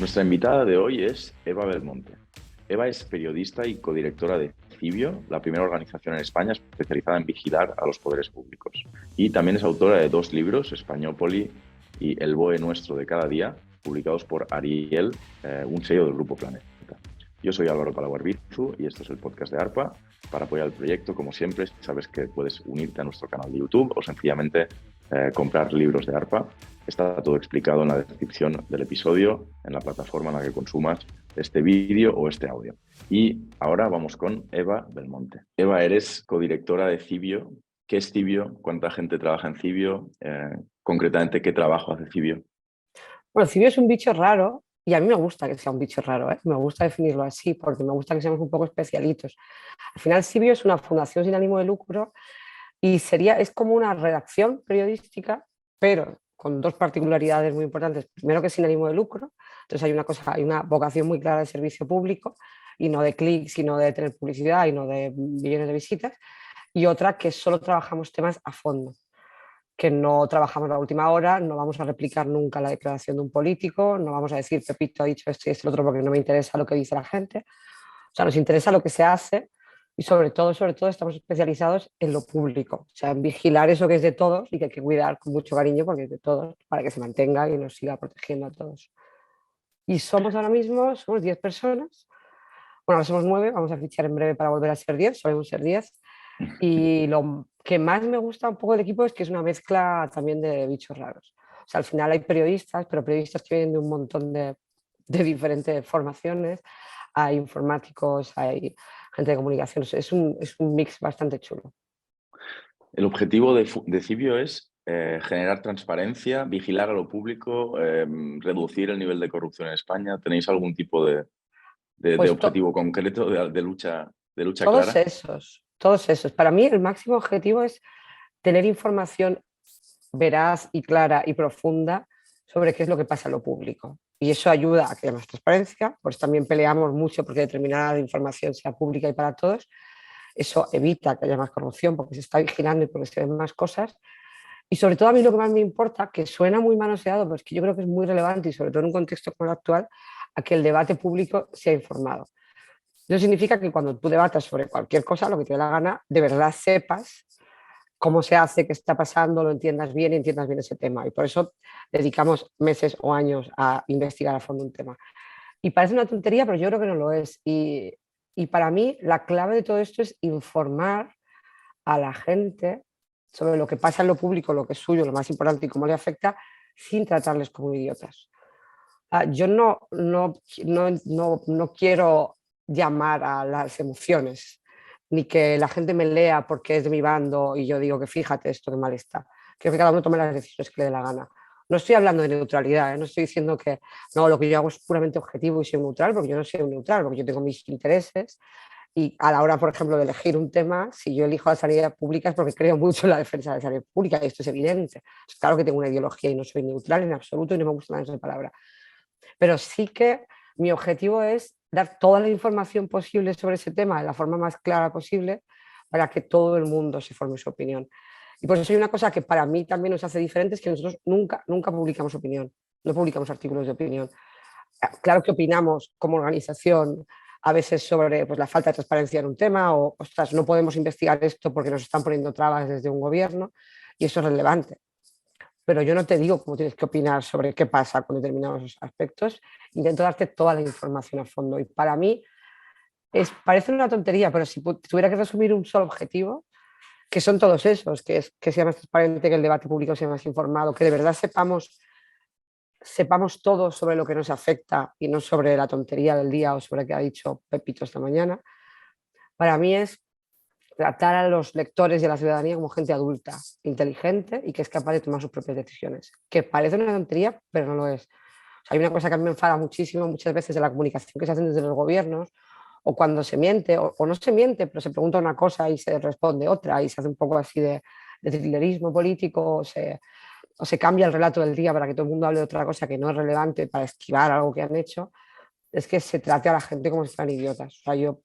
Nuestra invitada de hoy es Eva Belmonte. Eva es periodista y codirectora de Cibio, la primera organización en España especializada en vigilar a los poderes públicos. Y también es autora de 2 libros, Españópoli y El BOE Nuestro de cada día, publicados por Ariel, un sello del Grupo Planeta. Yo soy Álvaro Palaguarbizu y esto es el podcast de ARPA. Para apoyar el proyecto, como siempre, sabes que puedes unirte a nuestro canal de YouTube o sencillamente comprar libros de ARPA. Está todo explicado en la descripción del episodio, en la plataforma en la que consumas este vídeo o este audio. Y ahora vamos con Eva Belmonte. Eva, eres codirectora de Cibio. ¿Qué es Cibio? ¿Cuánta gente trabaja en Cibio? Concretamente, ¿qué trabajo hace Cibio? Bueno, Cibio es un bicho raro y a mí me gusta que sea un bicho raro, ¿eh? Me gusta definirlo así porque me gusta que seamos un poco especialitos. Al final, Cibio es una fundación sin ánimo de lucro y es como una redacción periodística, pero con 2 particularidades muy importantes. Primero, que es sin ánimo de lucro, entonces hay una vocación muy clara de servicio público y no de clics, sino de tener publicidad y no de millones de visitas. Y otra, que solo trabajamos temas a fondo, que no trabajamos la última hora, no vamos a replicar nunca la declaración de un político, no vamos a decir Pepito ha dicho esto y esto y lo otro porque no me interesa lo que dice la gente. O sea, nos interesa lo que se hace y sobre todo estamos especializados en lo público, o sea, en vigilar eso que es de todos y que hay que cuidar con mucho cariño porque es de todos, para que se mantenga y nos siga protegiendo a todos. Y somos 10 personas, bueno, ahora somos 9, vamos a fichar en breve para volver a ser 10, solemos ser 10. Y lo que más me gusta un poco del equipo es que es una mezcla también de bichos raros. O sea, al final hay periodistas, pero periodistas que vienen de un montón de diferentes formaciones. Hay informáticos, hay gente de comunicaciones. Es un mix bastante chulo. El objetivo de Cibio es generar transparencia, vigilar a lo público, reducir el nivel de corrupción en España. ¿Tenéis algún tipo de Pues objetivo concreto, de lucha todos clara? esos. Para mí el máximo objetivo es tener información veraz y clara y profunda sobre qué es lo que pasa en lo público. Y eso ayuda a que haya más transparencia, pues también peleamos mucho porque determinada información sea pública y para todos. Eso evita que haya más corrupción porque se está vigilando y porque se ven más cosas. Y sobre todo a mí lo que más me importa, que suena muy manoseado, pero es que yo creo que es muy relevante y sobre todo en un contexto como el actual, a que el debate público sea informado. Eso significa que cuando tú debatas sobre cualquier cosa, lo que te dé la gana, de verdad sepas cómo se hace, qué está pasando, lo entiendas bien y entiendas bien ese tema. Y por eso dedicamos meses o años a investigar a fondo un tema. Y parece una tontería, pero yo creo que no lo es. Y para mí la clave de todo esto es informar a la gente sobre lo que pasa en lo público, lo que es suyo, lo más importante y cómo le afecta, sin tratarles como idiotas. Yo no quiero llamar a las emociones, ni que la gente me lea porque es de mi bando y yo digo que fíjate esto que mal está. Quiero que cada uno tome las decisiones que le dé la gana. No estoy hablando de neutralidad, ¿eh? No estoy diciendo que no, lo que yo hago es puramente objetivo y soy neutral, porque yo no soy neutral, porque yo tengo mis intereses y a la hora, por ejemplo, de elegir un tema, si yo elijo la sanidad pública es porque creo mucho en la defensa de la sanidad pública y esto es evidente. Es claro que tengo una ideología y no soy neutral en absoluto y no me gusta nada esa palabra. Pero sí que mi objetivo es dar toda la información posible sobre ese tema de la forma más clara posible para que todo el mundo se forme su opinión. Y por eso hay una cosa que para mí también nos hace diferentes, que nosotros nunca publicamos opinión, no publicamos artículos de opinión. Claro que opinamos como organización a veces sobre pues, la falta de transparencia en un tema o, ostras, no podemos investigar esto porque nos están poniendo trabas desde un gobierno y eso es relevante. Pero yo no te digo cómo tienes que opinar sobre qué pasa con determinados aspectos, intento darte toda la información a fondo. Y para mí parece una tontería, pero si tuviera que resumir un solo objetivo, que son todos esos, que es que sea más transparente, que el debate público sea más informado, que de verdad sepamos todo sobre lo que nos afecta y no sobre la tontería del día o sobre qué ha dicho Pepito esta mañana, para mí es tratar a los lectores y a la ciudadanía como gente adulta, inteligente y que es capaz de tomar sus propias decisiones. Que parece una tontería, pero no lo es. O sea, hay una cosa que a mí me enfada muchísimo muchas veces de la comunicación que se hace desde los gobiernos, o cuando se miente, o no se miente, pero se pregunta una cosa y se responde otra, y se hace un poco así de thrillerismo político, o se cambia el relato del día para que todo el mundo hable de otra cosa que no es relevante para esquivar algo que han hecho. Es que se trate a la gente como si fueran idiotas. O sea, yo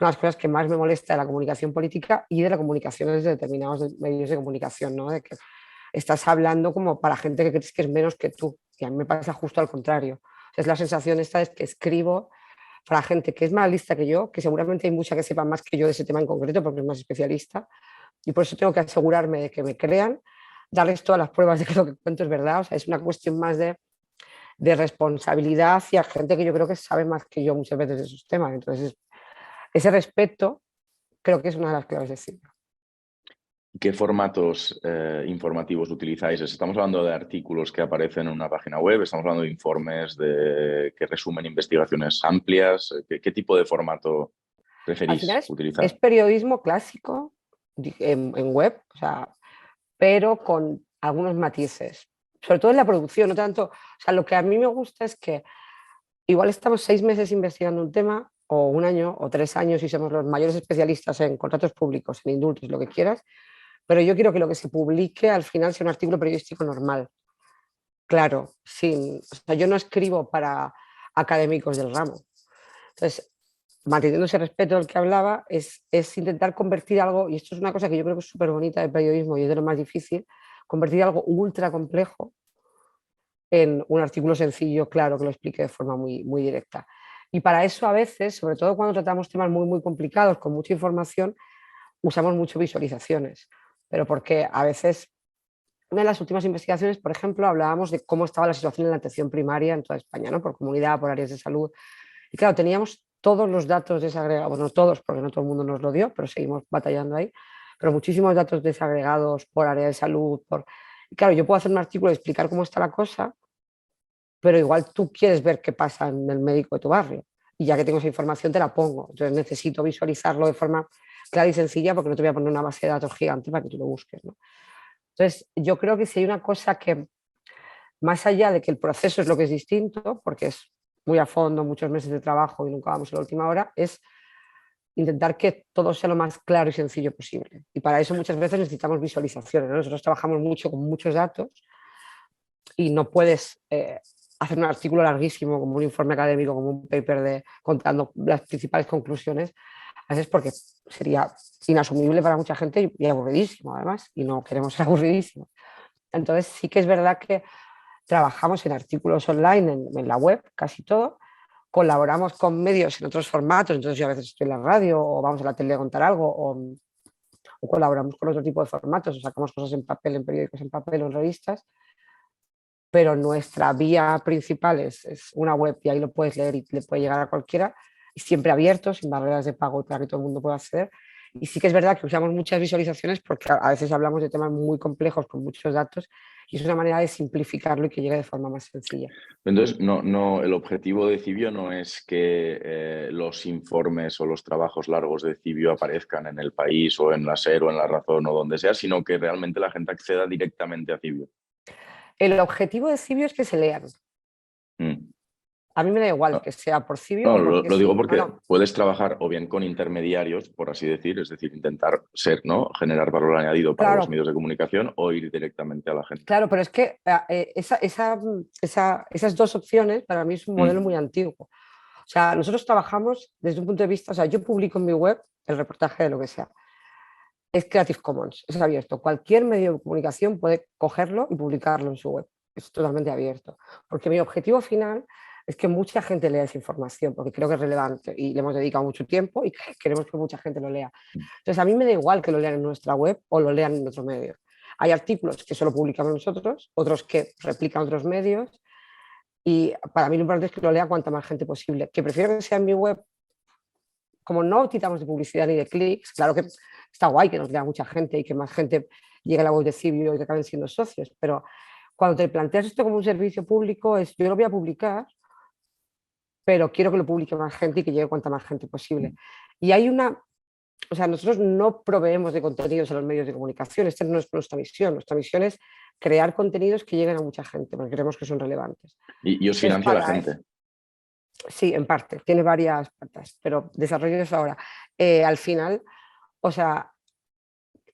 de las cosas que más me molesta de la comunicación política y de la comunicación desde determinados medios de comunicación, ¿no? De que estás hablando como para gente que crees que es menos que tú, y a mí me pasa justo al contrario. O sea, es la sensación esta es que escribo para gente que es más lista que yo, que seguramente hay mucha que sepa más que yo de ese tema en concreto porque es más especialista, y por eso tengo que asegurarme de que me crean, darles todas las pruebas de que lo que cuento es verdad. O sea, es una cuestión más de responsabilidad hacia gente que yo creo que sabe más que yo muchas veces de esos temas. Entonces, ese respeto creo que es una de las claves de Silvia. ¿Qué formatos informativos utilizáis? ¿Estamos hablando de artículos que aparecen en una página web? ¿Estamos hablando de informes que resumen investigaciones amplias? ¿Qué tipo de formato Al final preferís es utilizar? periodismo clásico en web, o sea, pero con algunos matices, sobre todo en la producción, no tanto, o sea, lo que a mí me gusta es que igual estamos 6 meses investigando un tema, o un año, o 3 años, y somos los mayores especialistas en contratos públicos, en indultos, lo que quieras, pero yo quiero que lo que se publique al final sea un artículo periodístico normal, claro, o sea, yo no escribo para académicos del ramo. Entonces, manteniendo ese respeto del que hablaba, es intentar convertir algo, y esto es una cosa que yo creo que es súper bonita del periodismo y es de lo más difícil, convertir algo ultra complejo en un artículo sencillo, claro, que lo explique de forma muy, muy directa. Y para eso a veces, sobre todo cuando tratamos temas muy, muy complicados, con mucha información, usamos mucho visualizaciones, pero porque a veces, una de las últimas investigaciones, por ejemplo, hablábamos de cómo estaba la situación en la atención primaria en toda España, ¿no? Por comunidad, por áreas de salud. Y claro, teníamos todos los datos desagregados, bueno, todos, porque no todo el mundo nos lo dio, pero seguimos batallando ahí, pero muchísimos datos desagregados por área de salud. Y claro, yo puedo hacer un artículo y explicar cómo está la cosa, pero igual tú quieres ver qué pasa en el médico de tu barrio. Y ya que tengo esa información, te la pongo. Entonces necesito visualizarlo de forma clara y sencilla porque no te voy a poner una base de datos gigante para que tú lo busques, ¿no? Entonces, yo creo que si hay una cosa que, más allá de que el proceso es lo que es distinto, porque es muy a fondo, muchos meses de trabajo y nunca vamos a la última hora, es intentar que todo sea lo más claro y sencillo posible. Y para eso muchas veces necesitamos visualizaciones, ¿no? Nosotros trabajamos mucho con muchos datos y no puedes hacer un artículo larguísimo como un informe académico, como un paper contando las principales conclusiones, a veces porque sería inasumible para mucha gente y aburridísimo además, y no queremos ser aburridísimos. Entonces sí que es verdad que trabajamos en artículos online, en la web, casi todo, colaboramos con medios en otros formatos, entonces yo a veces estoy en la radio o vamos a la tele a contar algo, o colaboramos con otro tipo de formatos, o sacamos cosas en papel, en periódicos en papel o en revistas, pero nuestra vía principal es una web y ahí lo puedes leer y le puede llegar a cualquiera, y siempre abierto, sin barreras de pago para que todo el mundo pueda acceder. Y sí que es verdad que usamos muchas visualizaciones porque a veces hablamos de temas muy complejos con muchos datos y es una manera de simplificarlo y que llegue de forma más sencilla. Entonces, el objetivo de Cibio no es que los informes o los trabajos largos de Cibio aparezcan en El País o en la SER o en La Razón o donde sea, sino que realmente la gente acceda directamente a Cibio. El objetivo de Cibio es que se lean. Mm. A mí me da igual Ah, que sea por Cibio no, o porque lo digo sí. No, porque no. puedes trabajar o bien con intermediarios, por así decir, es decir, intentar ser, ¿no? Generar valor añadido para los Claro, medios de comunicación o ir directamente a la gente. claro, pero es que esas dos opciones para mí es un modelo muy Mm. antiguo. O sea, nosotros trabajamos desde un punto de vista, o sea, yo publico en mi web el reportaje de lo que sea. Es Creative Commons, es abierto. Cualquier medio de comunicación puede cogerlo y publicarlo en su web. Es totalmente abierto. Porque mi objetivo final es que mucha gente lea esa información, porque creo que es relevante y le hemos dedicado mucho tiempo y queremos que mucha gente lo lea. Entonces, a mí me da igual que lo lean en nuestra web o lo lean en otro medio. Hay artículos que solo publicamos nosotros, otros que replican otros medios, y para mí lo importante es que lo lea cuanta más gente posible. Que prefiero que sea en mi web, como no quitamos de publicidad ni de clics, claro que está guay que nos lea mucha gente y que más gente llegue a la web de Cibio y que acaben siendo socios, pero cuando te planteas esto como un servicio público, yo lo voy a publicar, pero quiero que lo publique más gente y que llegue cuanta más gente posible. Y hay o sea, nosotros no proveemos de contenidos a los medios de comunicación, esta no es nuestra misión. Nuestra misión es crear contenidos que lleguen a mucha gente, porque creemos que son relevantes. Y os Entonces, financia la gente. sí, en parte, tiene varias patas, pero desarrollo eso ahora. Al final, o sea,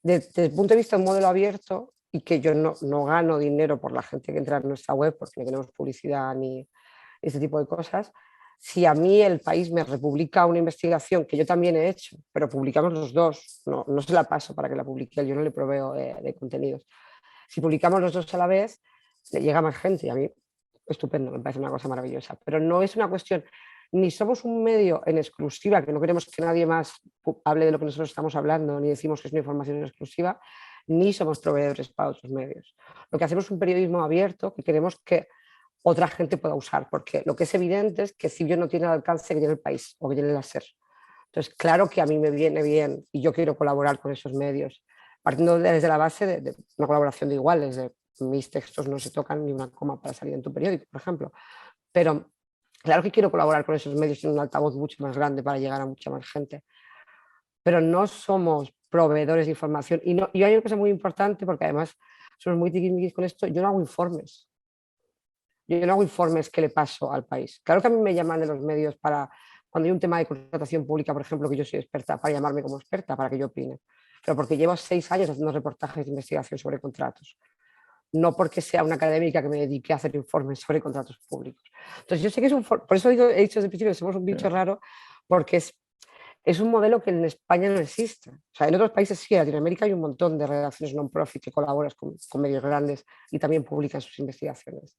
desde el punto de vista de un modelo abierto, y que yo no gano dinero por la gente que entra en nuestra web, porque no tenemos publicidad ni ese tipo de cosas, Si a mí el país me republica una investigación que yo también he hecho, pero publicamos los dos, no se la paso para que la publique él, yo no le proveo de contenidos. Si publicamos los dos a la vez, le llega más gente y a mí estupendo, me parece una cosa maravillosa. Pero no es una cuestión, ni somos un medio en exclusiva, que no queremos que nadie más hable de lo que nosotros estamos hablando, ni decimos que es una información en exclusiva, ni somos proveedores para otros medios. Lo que hacemos es un periodismo abierto que queremos que otra gente pueda usar, porque lo que es evidente es que Cibio no tiene el alcance que tiene el país o que tiene la SER. Entonces, claro que a mí me viene bien y yo quiero colaborar con esos medios, partiendo desde la base de una colaboración de iguales, de mis textos no se tocan ni una coma para salir en tu periódico, por ejemplo. Pero claro que quiero colaborar con esos medios en un altavoz mucho más grande para llegar a mucha más gente. Pero no somos proveedores de información. Y hay una cosa muy importante, porque además somos muy tiquismiquis con esto, yo no hago informes. Yo no hago informes que le paso al país. Claro que a mí me llaman de los medios para, cuando hay un tema de contratación pública, por ejemplo, que yo soy experta, para llamarme como experta, para que yo opine. Pero porque llevo 6 años haciendo reportajes de investigación sobre contratos. No porque sea una académica que me dedique a hacer informes sobre contratos públicos. Entonces yo sé que es un... Por eso he dicho desde el principio que somos un bicho raro, porque es un modelo que en España no existe. O sea, en otros países sí, en Latinoamérica hay un montón de redacciones non-profit que colaboran con medios grandes y también publican sus investigaciones.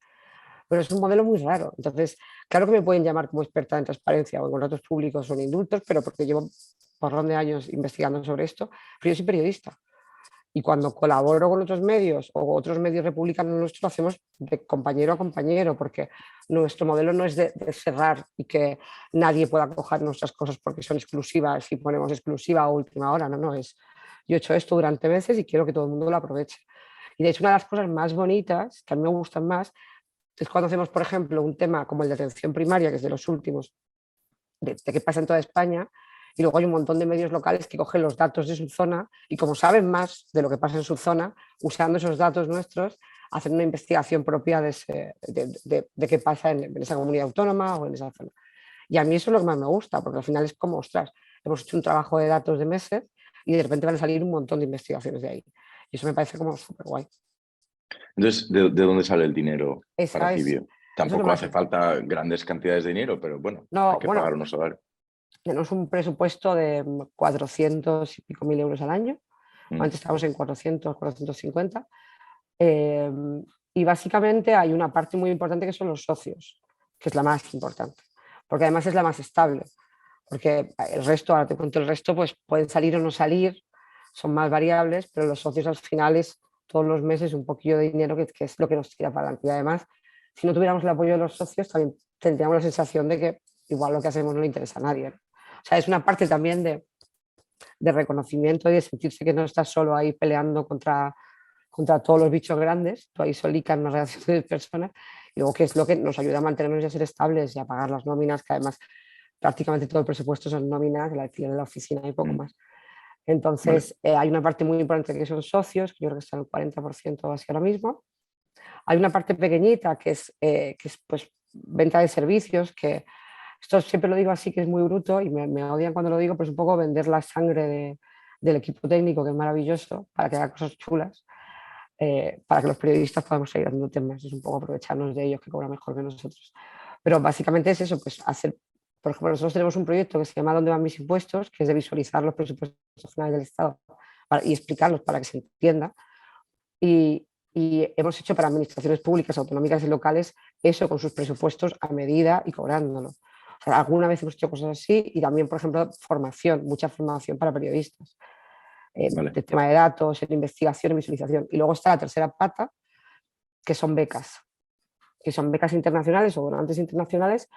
Pero es un modelo muy raro. Entonces, claro que me pueden llamar como experta en transparencia o en contratos públicos o en indultos, pero porque llevo un porrón de años investigando sobre esto, pero yo soy periodista. Y cuando colaboro con otros medios o otros medios republicanos nuestros, lo hacemos de compañero a compañero, porque nuestro modelo no es de cerrar y que nadie pueda coger nuestras cosas porque son exclusivas y ponemos exclusiva a última hora. No, es yo he hecho esto durante meses y quiero que todo el mundo lo aproveche. Y de hecho, una de las cosas más bonitas, que a mí me gustan más, es cuando hacemos, por ejemplo, un tema como el de atención primaria, que es de los últimos, de qué pasa en toda España, y luego hay un montón de medios locales que cogen los datos de su zona y como saben más de lo que pasa en su zona, usando esos datos nuestros, hacen una investigación propia de qué pasa en esa comunidad autónoma o en esa zona. Y a mí eso es lo que más me gusta, porque al final es como, ostras, hemos hecho un trabajo de datos de meses y de repente van a salir un montón de investigaciones de ahí. Y eso me parece como súper guay. Entonces, ¿de dónde sale el dinero para Esa es, Cibio? eso es lo Tampoco más... hace falta grandes cantidades de dinero, pero bueno, hay No, que pagar bueno, unos salarios. tenemos un presupuesto de 400 y pico mil euros al año. Mm, Antes estábamos en 400, 450. Eh, y básicamente hay una parte muy importante que son los socios, que es la más importante, porque además es la más estable. Porque el resto, ahora te cuento el resto, pues pueden salir o no salir, son más variables, pero los socios al final es todos los meses un poquillo de dinero que es lo que nos tira para adelante. Y además, si no tuviéramos el apoyo de los socios, también tendríamos la sensación de que igual lo que hacemos no le interesa a nadie. O sea, es una parte también de reconocimiento y de sentirse que no estás solo ahí peleando contra todos los bichos grandes, tú ahí solica en una redacción de personas, y luego que es lo que nos ayuda a mantenernos y a ser estables y a pagar las nóminas, que además prácticamente todo el presupuesto son nóminas, el alquiler de la oficina y poco mm, más. vale. Entonces, hay una parte muy importante que son socios, que yo creo que están el 40% así ahora mismo. Hay una parte pequeñita que es pues, venta de servicios, que esto siempre lo digo así, que es muy bruto y me odian cuando lo digo, pero es un poco vender la sangre del equipo técnico, que es maravilloso, para que haga cosas chulas, para que los periodistas podamos seguir haciendo temas, es un poco aprovecharnos de ellos que cobran mejor que nosotros. Pero básicamente es eso, pues hacer, por ejemplo, nosotros tenemos un proyecto que se llama ¿Dónde van mis impuestos?, que es de visualizar los presupuestos generales del Estado y explicarlos para que se entienda. Y hemos hecho para administraciones públicas, autonómicas y locales eso con sus presupuestos a medida y cobrándolo. O sea, alguna vez hemos hecho cosas así y también, por ejemplo, formación, mucha formación para periodistas, Vale. de tema de datos, en investigación y visualización. Y luego está la tercera pata, que son becas internacionales o donantes internacionales,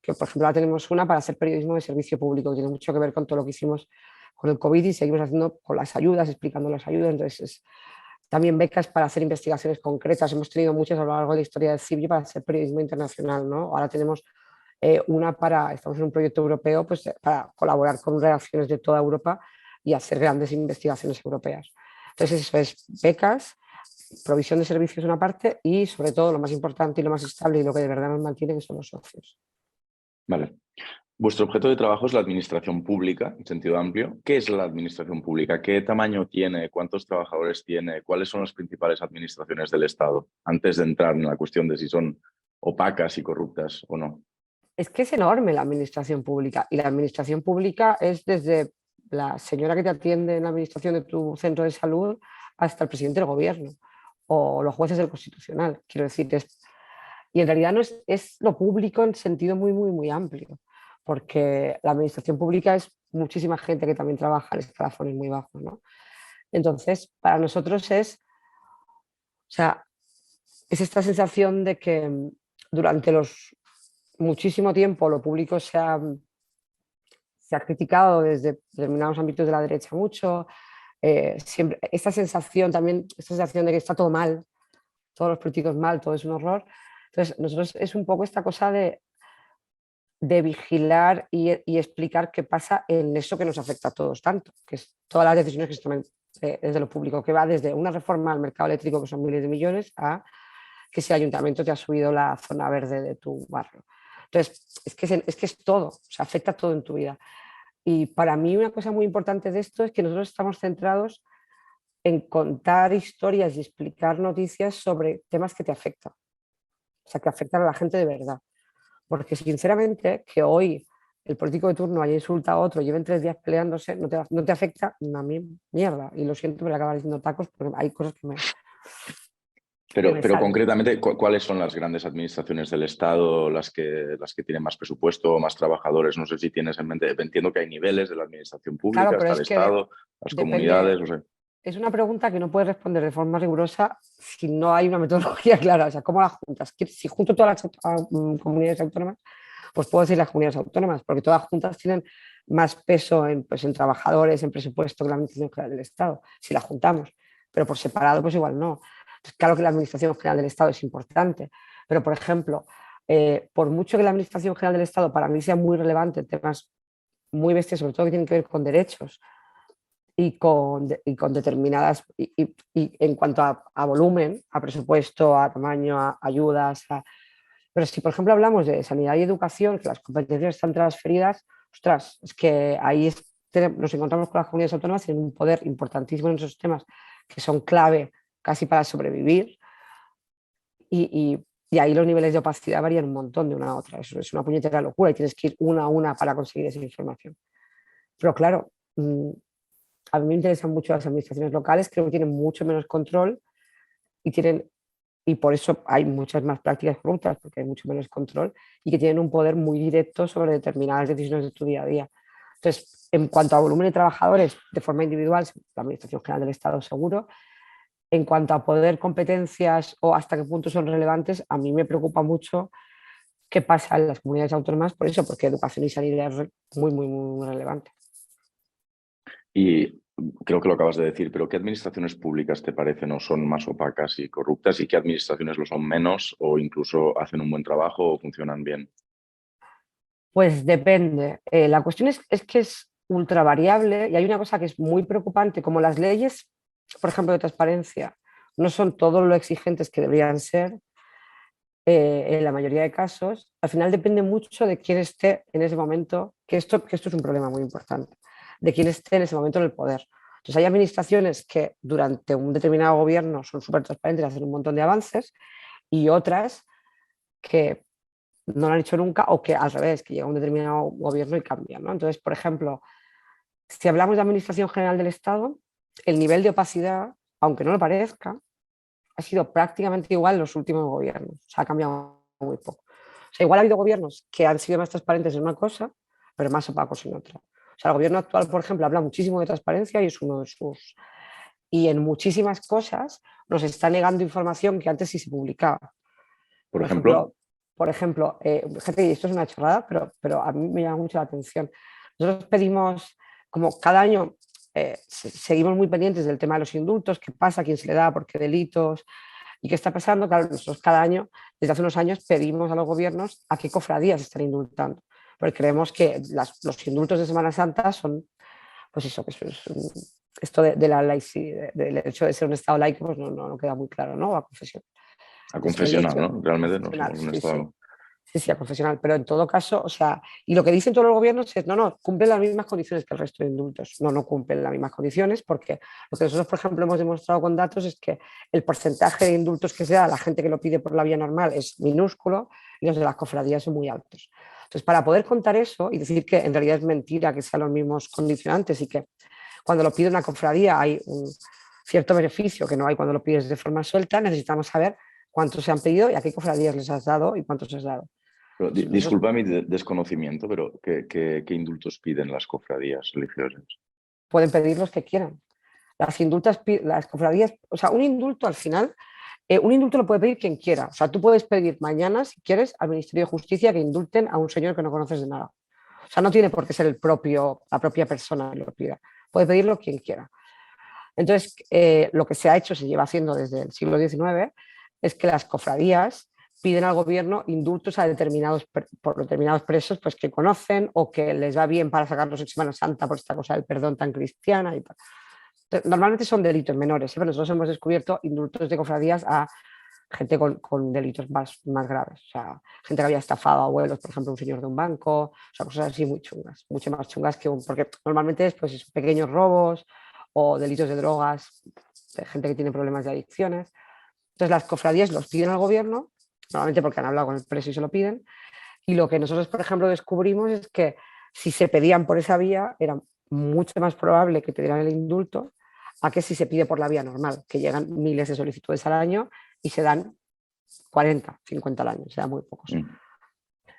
que por ejemplo ahora tenemos una para hacer periodismo de servicio público, que tiene mucho que ver con todo lo que hicimos con el COVID y seguimos haciendo con las ayudas, explicando las ayudas. Entonces, también becas para hacer investigaciones concretas. Hemos tenido muchas a lo largo de la historia del CIBI para hacer periodismo internacional, ¿no? Ahora tenemos estamos en un proyecto europeo pues, para colaborar con redacciones de toda Europa y hacer grandes investigaciones europeas. Entonces, eso es becas, provisión de servicios una parte y, sobre todo, lo más importante y lo más estable y lo que de verdad nos mantiene, que son los socios. Vale. Vuestro objeto de trabajo es la administración pública, en sentido amplio. ¿Qué es la administración pública? ¿Qué tamaño tiene? ¿Cuántos trabajadores tiene? ¿Cuáles son las principales administraciones del Estado? Antes de entrar en la cuestión de si son opacas y corruptas o no. Es que es enorme la administración pública y la administración pública es desde la señora que te atiende en la administración de tu centro de salud hasta el presidente del gobierno o los jueces del Constitucional. Quiero decir, y en realidad no es lo público en sentido muy, muy, muy amplio, porque la administración pública es muchísima gente que también trabaja en escalafones muy bajos, ¿no? Entonces, para nosotros o sea, es esta sensación de que durante muchísimo tiempo lo público se ha criticado desde determinados ámbitos de la derecha mucho. Siempre, esta sensación también, esta sensación de que está todo mal, todos los políticos mal, todo es un horror. Entonces, nosotros es un poco esta cosa de vigilar y explicar qué pasa en eso que nos afecta a todos tanto, que es todas las decisiones que se toman desde lo público, que va desde una reforma al mercado eléctrico, que son miles de millones, a que si el ayuntamiento te ha subido la zona verde de tu barrio. Entonces, es que es todo, o sea, afecta todo en tu vida. Y para mí una cosa muy importante de esto es que nosotros estamos centrados en contar historias y explicar noticias sobre temas que te afectan, o sea, que afectan a la gente de verdad. Porque sinceramente, que hoy el político de turno haya insultado a otro, lleven 3 días peleándose, no te afecta una mierda. Y lo siento, me lo acabo diciendo tacos porque hay cosas que me Pero salen. concretamente, ¿cuáles son las grandes administraciones del Estado, las que tienen más presupuesto, más trabajadores? No sé si tienes en mente, entiendo que hay niveles de la administración Claro, pública, pero está el es que Estado, las depende, comunidades, no sé. es una pregunta que no puedes responder de forma rigurosa si no hay una metodología clara. O sea, ¿cómo la juntas? Si junto todas las comunidades autónomas, pues puedo decir las comunidades autónomas, porque todas juntas tienen más peso pues, en trabajadores, en presupuesto que la Administración General del Estado, si las juntamos. Pero por separado, pues igual no. Claro que la Administración General del Estado es importante, pero por ejemplo, por mucho que la Administración General del Estado para mí sea muy relevante en temas muy bestias, sobre todo que tienen que ver con derechos y con determinadas, y en cuanto a volumen, a presupuesto, a tamaño, a ayudas, pero si por ejemplo hablamos de sanidad y educación, que las competencias están transferidas, ostras, es que ahí nos encontramos con las comunidades autónomas, tienen un poder importantísimo en esos temas que son clave casi para sobrevivir y ahí los niveles de opacidad varían un montón de una a otra. Eso es una puñetera locura y tienes que ir una a una para conseguir esa información. Pero claro, a mí me interesan mucho las administraciones locales, creo que tienen mucho menos control y y por eso hay muchas más prácticas corruptas, porque hay mucho menos control y que tienen un poder muy directo sobre determinadas decisiones de tu día a día. Entonces, en cuanto a volumen de trabajadores de forma individual, la Administración General del Estado seguro. En cuanto a poder, competencias o hasta qué punto son relevantes, a mí me preocupa mucho qué pasa en las comunidades autónomas por eso, porque educación y sanidad es muy, muy, muy relevante. Y creo que lo acabas de decir, pero ¿qué administraciones públicas te parecen o son más opacas y corruptas y qué administraciones lo son menos o incluso hacen un buen trabajo o funcionan bien? Pues depende. La cuestión es que es ultra variable y hay una cosa que es muy preocupante, como las leyes, por ejemplo, de transparencia, no son todo lo exigentes que deberían ser en la mayoría de casos, al final depende mucho de quién esté en ese momento, que esto es un problema muy importante, de quién esté en ese momento en el poder. Entonces hay administraciones que durante un determinado gobierno son súper transparentes y hacen un montón de avances y otras que no lo han hecho nunca o que al revés, que llega un determinado gobierno y cambian, ¿no? Entonces, por ejemplo, si hablamos de Administración General del Estado, el nivel de opacidad, aunque no lo parezca, ha sido prácticamente igual en los últimos gobiernos. O sea, ha cambiado muy poco. O sea, igual ha habido gobiernos que han sido más transparentes en una cosa, pero más opacos en otra. O sea, el gobierno actual, por ejemplo, habla muchísimo de transparencia y es uno de sus... Y en muchísimas cosas nos está negando información que antes sí se publicaba. Por Por ejemplo, ejemplo, fíjate, esto es una chorrada, pero a mí me llama mucho la atención. Nosotros pedimos, como cada año, seguimos muy pendientes del tema de los indultos, qué pasa, quién se le da, por qué delitos y qué está pasando. Claro, nosotros cada año, desde hace unos años, pedimos a los gobiernos a qué cofradías están indultando, porque creemos que los indultos de Semana Santa son, pues eso, que eso es esto de la laicidad, del hecho de ser un Estado laico, pues no queda muy claro, ¿no? A confesión. a Entonces, el confesional, hecho ¿no? Realmente no confesional, somos un sí, sí. Estado. Sí, sí, a confesional, pero en todo caso, o sea, y lo que dicen todos los gobiernos es, no, cumplen las mismas condiciones que el resto de indultos. No cumplen las mismas condiciones porque lo que nosotros, por ejemplo, hemos demostrado con datos es que el porcentaje de indultos que se da a la gente que lo pide por la vía normal es minúsculo y los de las cofradías son muy altos. Entonces, para poder contar eso y decir que en realidad es mentira que sean los mismos condicionantes y que cuando lo pide una cofradía hay un cierto beneficio que no hay cuando lo pides de forma suelta, necesitamos saber cuántos se han pedido y a qué cofradías les has dado y cuántos has dado. Pero, disculpa mi desconocimiento, pero ¿qué indultos piden las cofradías religiosas? Pueden pedir los que quieran. Las cofradías, o sea, un indulto al final, un indulto lo puede pedir quien quiera. O sea, tú puedes pedir mañana, si quieres, al Ministerio de Justicia que indulten a un señor que no conoces de nada. O sea, no tiene por qué ser la propia persona que lo pida. Puede pedirlo quien quiera. Entonces, lo que se ha hecho, se lleva haciendo desde el siglo XIX, es que las cofradías piden al gobierno indultos a por determinados presos pues, que conocen o que les va bien para sacarlos en Semana Santa por esta cosa del perdón tan cristiana y tal. Entonces, normalmente son delitos menores, pero nosotros hemos descubierto indultos de cofradías a gente con delitos más graves. O sea, gente que había estafado a abuelos, por ejemplo, un señor de un banco, o sea, cosas así muy chungas, mucho más chungas porque normalmente es pues, pequeños robos o delitos de drogas, de gente que tiene problemas de adicciones. Entonces las cofradías los piden al gobierno, normalmente porque han hablado con el preso y se lo piden, y lo que nosotros, por ejemplo, descubrimos es que si se pedían por esa vía, era mucho más probable que te dieran el indulto a que si se pide por la vía normal, que llegan miles de solicitudes al año y se dan 40, 50 al año, se dan muy pocos.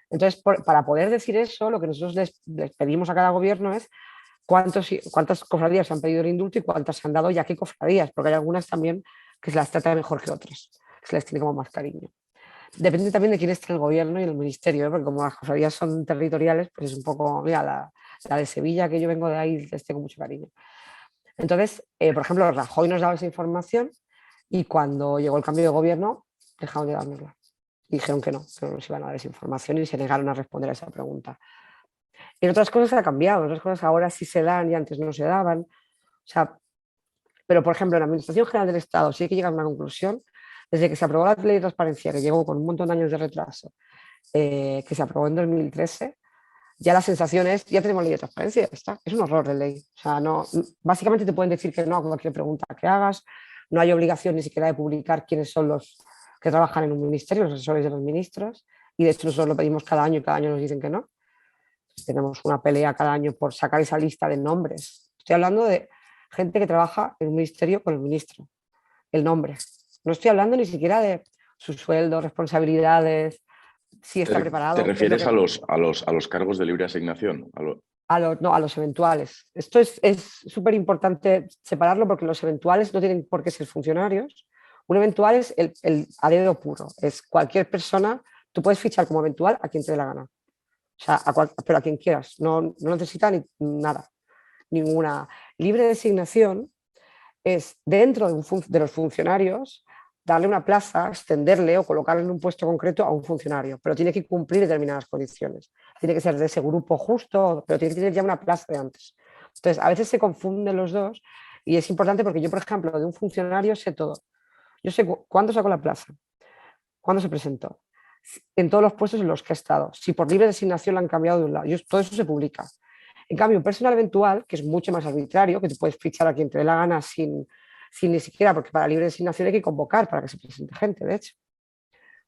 Entonces, para poder decir eso, lo que nosotros les pedimos a cada gobierno es cuántas cofradías han pedido el indulto y cuántas se han dado y a qué cofradías, porque hay algunas también que se las trata mejor que otras, que se les tiene como más cariño. Depende también de quién esté en el gobierno y en el ministerio, porque como las cofradías son territoriales, pues es un poco, mira, la de Sevilla, que yo vengo de ahí, les tengo mucho cariño. Entonces, por ejemplo, Rajoy nos daba esa información y cuando llegó el cambio de gobierno, dejaron de dárnosla. Dijeron que no nos iban a dar esa información y se negaron a responder a esa pregunta. En otras cosas ha cambiado, en otras cosas ahora sí se dan y antes no se daban. O sea, pero, por ejemplo, en la Administración General del Estado sí hay que llegar a una conclusión. Desde que se aprobó la Ley de Transparencia, que llegó con un montón de años de retraso, que se aprobó en 2013, ya la sensación es, ya tenemos ley de transparencia, está. Es un horror de ley. O sea, no, básicamente te pueden decir que no a cualquier pregunta que hagas, no hay obligación ni siquiera de publicar quiénes son los que trabajan en un ministerio, los asesores de los ministros, y de hecho nosotros lo pedimos cada año y cada año nos dicen que no. Tenemos una pelea cada año por sacar esa lista de nombres. Estoy hablando de gente que trabaja en un ministerio con el ministro, el nombre. No estoy hablando ni siquiera de su sueldo, responsabilidades, si está preparado. ¿Te refieres a los cargos de libre asignación? No, a los eventuales. Esto es súper importante separarlo porque los eventuales no tienen por qué ser funcionarios. Un eventual es el a dedo puro. Es cualquier persona, tú puedes fichar como eventual a quien te dé la gana. O sea, pero a quien quieras. No necesita nada, ninguna. Libre designación es dentro de los funcionarios darle una plaza, extenderle o colocarle en un puesto concreto a un funcionario, pero tiene que cumplir determinadas condiciones. Tiene que ser de ese grupo justo, pero tiene que tener ya una plaza de antes. Entonces, a veces se confunden los dos y es importante porque yo, por ejemplo, de un funcionario sé todo. Yo sé cuándo sacó la plaza, cuándo se presentó, en todos los puestos en los que ha estado, si por libre designación la han cambiado de un lado. Todo eso se publica. En cambio, un personal eventual, que es mucho más arbitrario, que te puedes fichar a quien te dé la gana sin ni siquiera, porque para libre designación hay que convocar para que se presente gente, de hecho.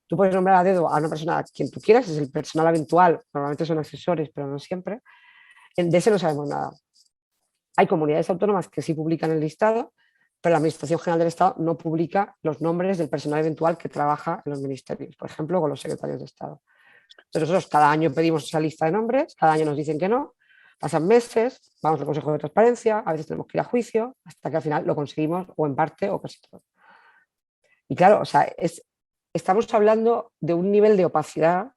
Tú puedes nombrar a dedo a una persona a quien tú quieras, es el personal eventual, normalmente son asesores, pero no siempre. De ese no sabemos nada. Hay comunidades autónomas que sí publican el listado, pero la Administración General del Estado no publica los nombres del personal eventual que trabaja en los ministerios, por ejemplo, con los secretarios de Estado. Entonces nosotros cada año pedimos esa lista de nombres, cada año nos dicen que no, pasan meses, vamos al Consejo de Transparencia, a veces tenemos que ir a juicio, hasta que al final lo conseguimos o en parte o casi todo. Y claro, o sea, estamos hablando de un nivel de opacidad.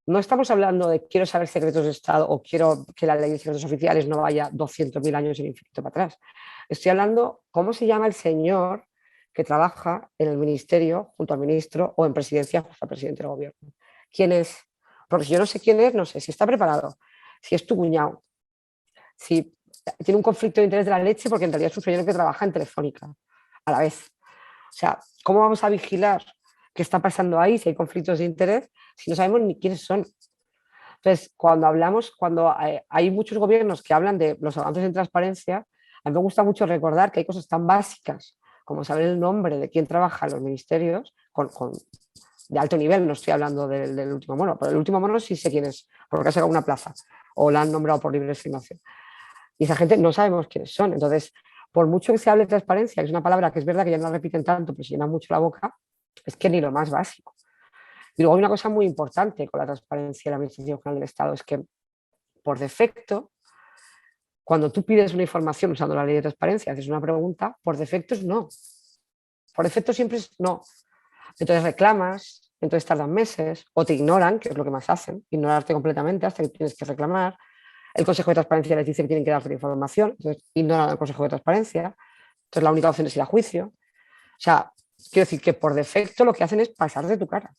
No estamos hablando de quiero saber secretos de Estado o quiero que la ley de secretos oficiales no vaya 200.000 años en infinito para atrás. Estoy hablando cómo se llama el señor que trabaja en el ministerio junto al ministro o en presidencia junto al presidente del gobierno. ¿Quién es? Porque si yo no sé quién es, no sé si está preparado, si es tu cuñado, si tiene un conflicto de interés de la leche porque en realidad es un señor que trabaja en Telefónica a la vez. O sea, ¿cómo vamos a vigilar qué está pasando ahí, si hay conflictos de interés, si no sabemos ni quiénes son? Entonces, cuando hay muchos gobiernos que hablan de los avances en transparencia, a mí me gusta mucho recordar que hay cosas tan básicas como saber el nombre de quién trabaja en los ministerios, con de alto nivel, no estoy hablando del último mono, pero el último mono sí sé quién es, porque ha sacado una plaza o la han nombrado por libre designación. Y esa gente no sabemos quiénes son. Entonces, por mucho que se hable de transparencia, que es una palabra que es verdad que ya no la repiten tanto, pero se llena mucho la boca, es que ni lo más básico. Y luego hay una cosa muy importante con la transparencia de la Administración General del Estado, es que por defecto, cuando tú pides una información usando la ley de transparencia, haces una pregunta, por defecto es no. Por defecto siempre es no. Entonces reclamas, entonces tardan meses, o te ignoran, que es lo que más hacen, ignorarte completamente hasta que tienes que reclamar. El Consejo de Transparencia les dice que tienen que darte la información, entonces ignoran al Consejo de Transparencia. Entonces la única opción es ir a juicio. O sea, quiero decir que por defecto lo que hacen es pasar de tu cara.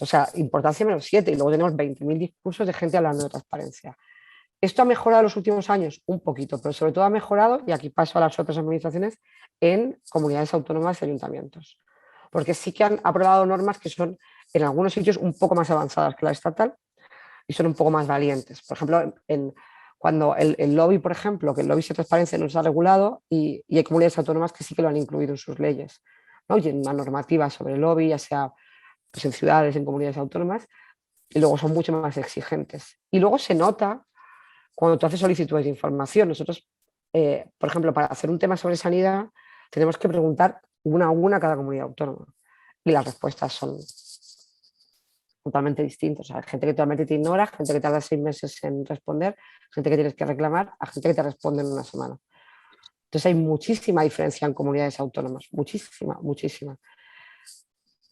O sea, importancia -7 y luego tenemos 20.000 discursos de gente hablando de transparencia. Esto ha mejorado en los últimos años un poquito, pero sobre todo ha mejorado, y aquí paso a las otras administraciones, en comunidades autónomas y ayuntamientos. Porque sí que han aprobado normas que son en algunos sitios un poco más avanzadas que la estatal y son un poco más valientes. Por ejemplo, cuando el lobby, por ejemplo, que el lobby de transparencia no se ha regulado y hay comunidades autónomas que sí que lo han incluido en sus leyes, ¿no? Y en una normativa sobre el lobby, ya sea pues, en ciudades, en comunidades autónomas, y luego son mucho más exigentes. Y luego se nota cuando tú haces solicitudes de información. Nosotros, por ejemplo, para hacer un tema sobre sanidad, tenemos que preguntar una a una a cada comunidad autónoma. Y las respuestas son totalmente distintas. O sea, hay gente que totalmente te ignora, gente que tarda 6 meses en responder, gente que tienes que reclamar, a gente que te responde en una semana. Entonces hay muchísima diferencia en comunidades autónomas, muchísima, muchísima.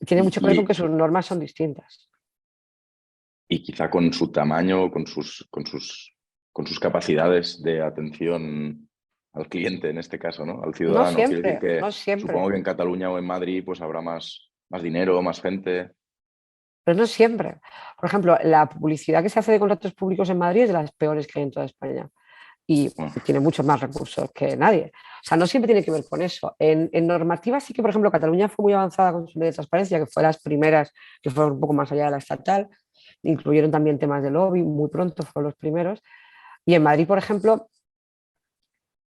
Tiene mucho que ver con que sus normas son distintas. Y quizá con su tamaño, con sus capacidades de atención al cliente, en este caso, ¿no? Al No ciudadano. Quiere decir siempre, que no siempre. supongo que en Cataluña o en Madrid pues habrá más dinero, más gente. Pero no siempre. Por ejemplo, la publicidad que se hace de contratos públicos en Madrid es de las peores que hay en toda España. Y tiene muchos más recursos que nadie. O sea, no siempre tiene que ver con eso. En normativa sí que, por ejemplo, Cataluña fue muy avanzada con su ley de transparencia, que fue las primeras, que fueron un poco más allá de la estatal. Incluyeron también temas de lobby, muy pronto fueron los primeros. Y en Madrid, por ejemplo,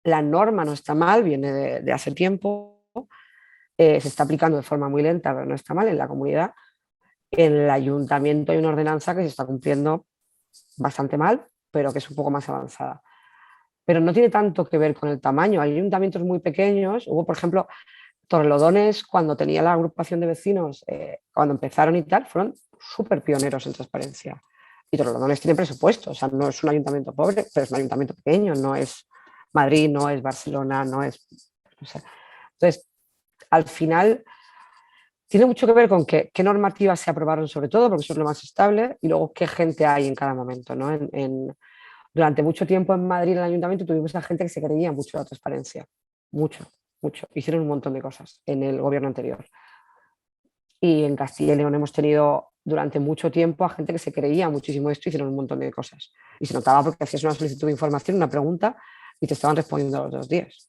la norma no está mal, viene de hace tiempo, se está aplicando de forma muy lenta, pero no está mal en la comunidad. En el ayuntamiento hay una ordenanza que se está cumpliendo bastante mal, pero que es un poco más avanzada. Pero no tiene tanto que ver con el tamaño. Hay ayuntamientos muy pequeños. Hubo, por ejemplo, Torrelodones, cuando tenía la agrupación de vecinos, cuando empezaron y tal, fueron súper pioneros en transparencia. Y Torrelodones tiene presupuesto. O sea, no es un ayuntamiento pobre, pero es un ayuntamiento pequeño. No es Madrid, no es Barcelona, no es... O sea, entonces, al final tiene mucho que ver con qué normativas se aprobaron sobre todo, porque eso es lo más estable, y luego qué gente hay en cada momento, ¿no? Durante mucho tiempo en Madrid, en el ayuntamiento, tuvimos a gente que se creía mucho la transparencia. Mucho, mucho. Hicieron un montón de cosas en el gobierno anterior. Y en Castilla y León hemos tenido durante mucho tiempo a gente que se creía muchísimo esto y hicieron un montón de cosas. Y se notaba porque hacías una solicitud de información, una pregunta, y te estaban respondiendo a los 2 días.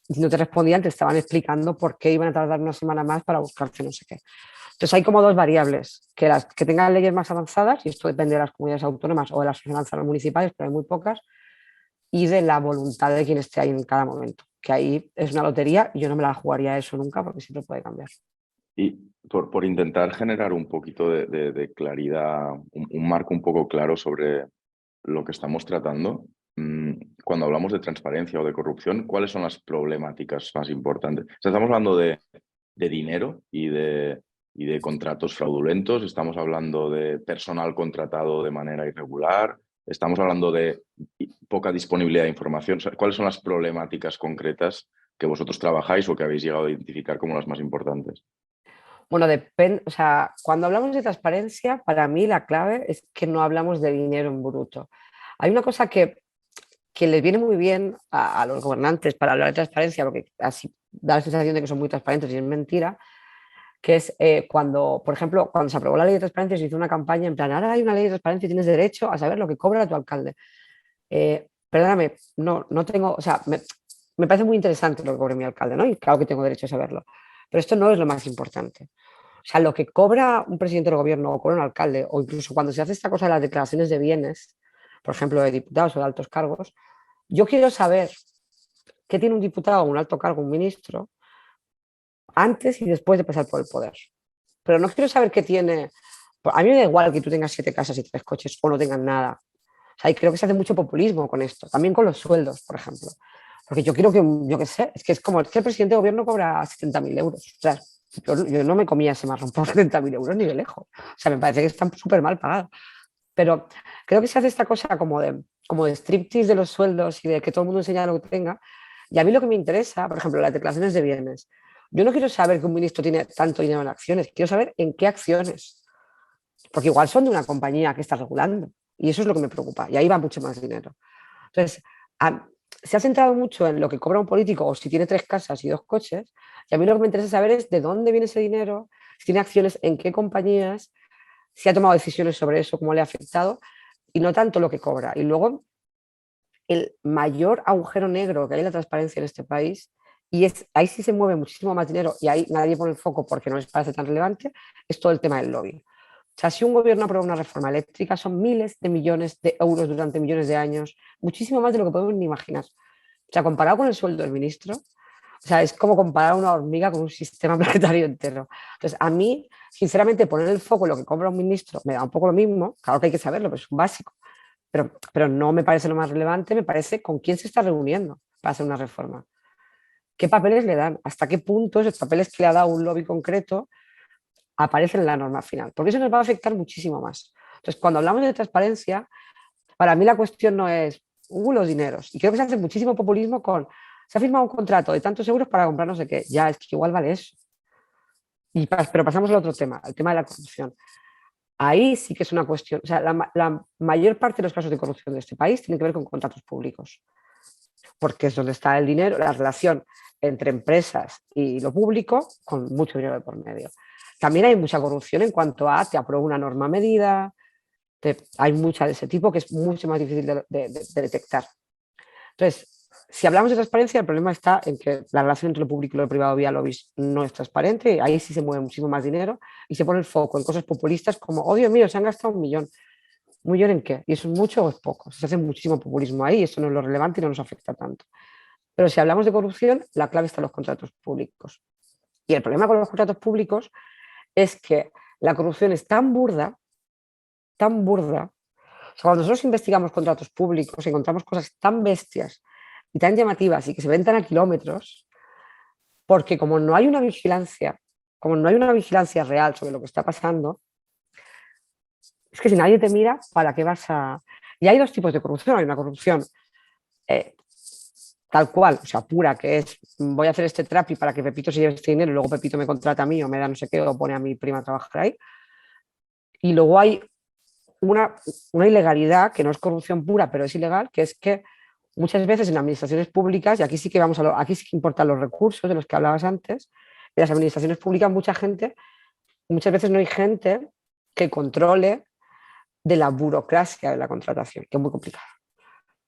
Y si no te respondían, te estaban explicando por qué iban a tardar una semana más para buscarte no sé qué. Entonces hay como 2 variables, que las que tengan leyes más avanzadas, y esto depende de las comunidades autónomas o de las ordenanzas municipales, pero hay muy pocas, y de la voluntad de quien esté ahí en cada momento, que ahí es una lotería y yo no me la jugaría a eso nunca porque siempre puede cambiar. Y por intentar generar un poquito de claridad, un marco un poco claro sobre lo que estamos tratando, cuando hablamos de transparencia o de corrupción, ¿cuáles son las problemáticas más importantes? O sea, estamos hablando de dinero y de contratos fraudulentos, estamos hablando de personal contratado de manera irregular, estamos hablando de poca disponibilidad de información. O sea, ¿cuáles son las problemáticas concretas que vosotros trabajáis o que habéis llegado a identificar como las más importantes? Bueno, depende, o sea, cuando hablamos de transparencia, para mí la clave es que no hablamos de dinero en bruto. Hay una cosa que les viene muy bien a los gobernantes para hablar de transparencia, porque así da la sensación de que son muy transparentes y es mentira, que es cuando, por ejemplo, cuando se aprobó la ley de transparencia, se hizo una campaña en plan, ahora hay una ley de transparencia y tienes derecho a saber lo que cobra tu alcalde. Perdóname, no tengo, o sea, me parece muy interesante lo que cobre mi alcalde, ¿no? Y claro que tengo derecho a saberlo, pero esto no es lo más importante. O sea, lo que cobra un presidente del gobierno o cobra un alcalde, o incluso cuando se hace esta cosa de las declaraciones de bienes, por ejemplo, de diputados o de altos cargos, yo quiero saber qué tiene un diputado, un alto cargo, un ministro, antes y después de pasar por el poder. pero no quiero saber qué tiene. A mí me da igual que tú tengas 7 casas y 3 coches o no tengas nada. O sea, y creo que se hace mucho populismo con esto, también con los sueldos, por ejemplo. Porque yo quiero que, yo qué sé, es como es que el presidente de gobierno cobra 70.000 euros. O sea, yo no me comía ese marrón por 70.000 euros ni de lejos. O sea, me parece que están súper mal pagados. Pero creo que se hace esta cosa como de striptease de los sueldos y de que todo el mundo enseña lo que tenga. Y a mí lo que me interesa, por ejemplo, las declaraciones de bienes. Yo no quiero saber que un ministro tiene tanto dinero en acciones, quiero saber en qué acciones. Porque igual son de una compañía que está regulando. Y eso es lo que me preocupa. Y ahí va mucho más dinero. Entonces, se ha centrado mucho en lo que cobra un político o si tiene 3 casas y 2 coches. Y a mí lo que me interesa saber es de dónde viene ese dinero, si tiene acciones, en qué compañías, si ha tomado decisiones sobre eso, cómo le ha afectado, y no tanto lo que cobra. Y luego, el mayor agujero negro que hay en la transparencia en este país, y ahí sí se mueve muchísimo más dinero y ahí nadie pone el foco porque no les parece tan relevante, es todo el tema del lobby. O sea, si un gobierno aprueba una reforma eléctrica, son miles de millones de euros durante millones de años, muchísimo más de lo que podemos ni imaginar. O sea, comparado con el sueldo del ministro, o sea, es como comparar una hormiga con un sistema planetario entero. Entonces, a mí, sinceramente, poner el foco en lo que cobra un ministro me da un poco lo mismo. Claro que hay que saberlo, pero es un básico. Pero no me parece lo más relevante, me parece con quién se está reuniendo para hacer una reforma. ¿Qué papeles le dan? ¿Hasta qué punto esos papeles que le ha dado un lobby concreto aparecen en la norma final? Porque eso nos va a afectar muchísimo más. Entonces, cuando hablamos de transparencia, para mí la cuestión no es los dineros. Y creo que se hace muchísimo populismo con, se ha firmado un contrato de tantos euros para comprar no sé qué. Ya, es que igual vale eso. Pero pasamos al otro tema, el tema de la corrupción. Ahí sí que es una cuestión, o sea, la mayor parte de los casos de corrupción de este país tienen que ver con contratos públicos, porque es donde está el dinero, la relación entre empresas y lo público con mucho dinero de por medio. También hay mucha corrupción en cuanto a te apruebo una norma medida, hay mucha de ese tipo que es mucho más difícil de detectar. Entonces, si hablamos de transparencia, el problema está en que la relación entre lo público y lo privado vía lobbies no es transparente, ahí sí se mueve muchísimo más dinero y se pone el foco en cosas populistas como, oh Dios mío, se han gastado 1 millón. ¿1 millón en qué? ¿Y eso es mucho o es poco? Se hace muchísimo populismo ahí y eso no es lo relevante y no nos afecta tanto. Pero si hablamos de corrupción, la clave está en los contratos públicos. Y el problema con los contratos públicos es que la corrupción es tan burda, tan burda. O sea, cuando nosotros investigamos contratos públicos, encontramos cosas tan bestias y tan llamativas y que se ven tan a kilómetros, porque como no hay una vigilancia, como no hay una vigilancia real sobre lo que está pasando, es que si nadie te mira, ¿para qué vas a...? Y hay 2 tipos de corrupción. Hay una corrupción tal cual, o sea, pura, que es voy a hacer este trapi para que Pepito se lleve este dinero y luego Pepito me contrata a mí o me da no sé qué o pone a mi prima a trabajar ahí. Y luego hay una ilegalidad que no es corrupción pura, pero es ilegal, que es que muchas veces en administraciones públicas, y aquí sí que aquí sí que importan los recursos de los que hablabas antes, en las administraciones públicas muchas veces no hay gente que controle de la burocracia de la contratación, que es muy complicado.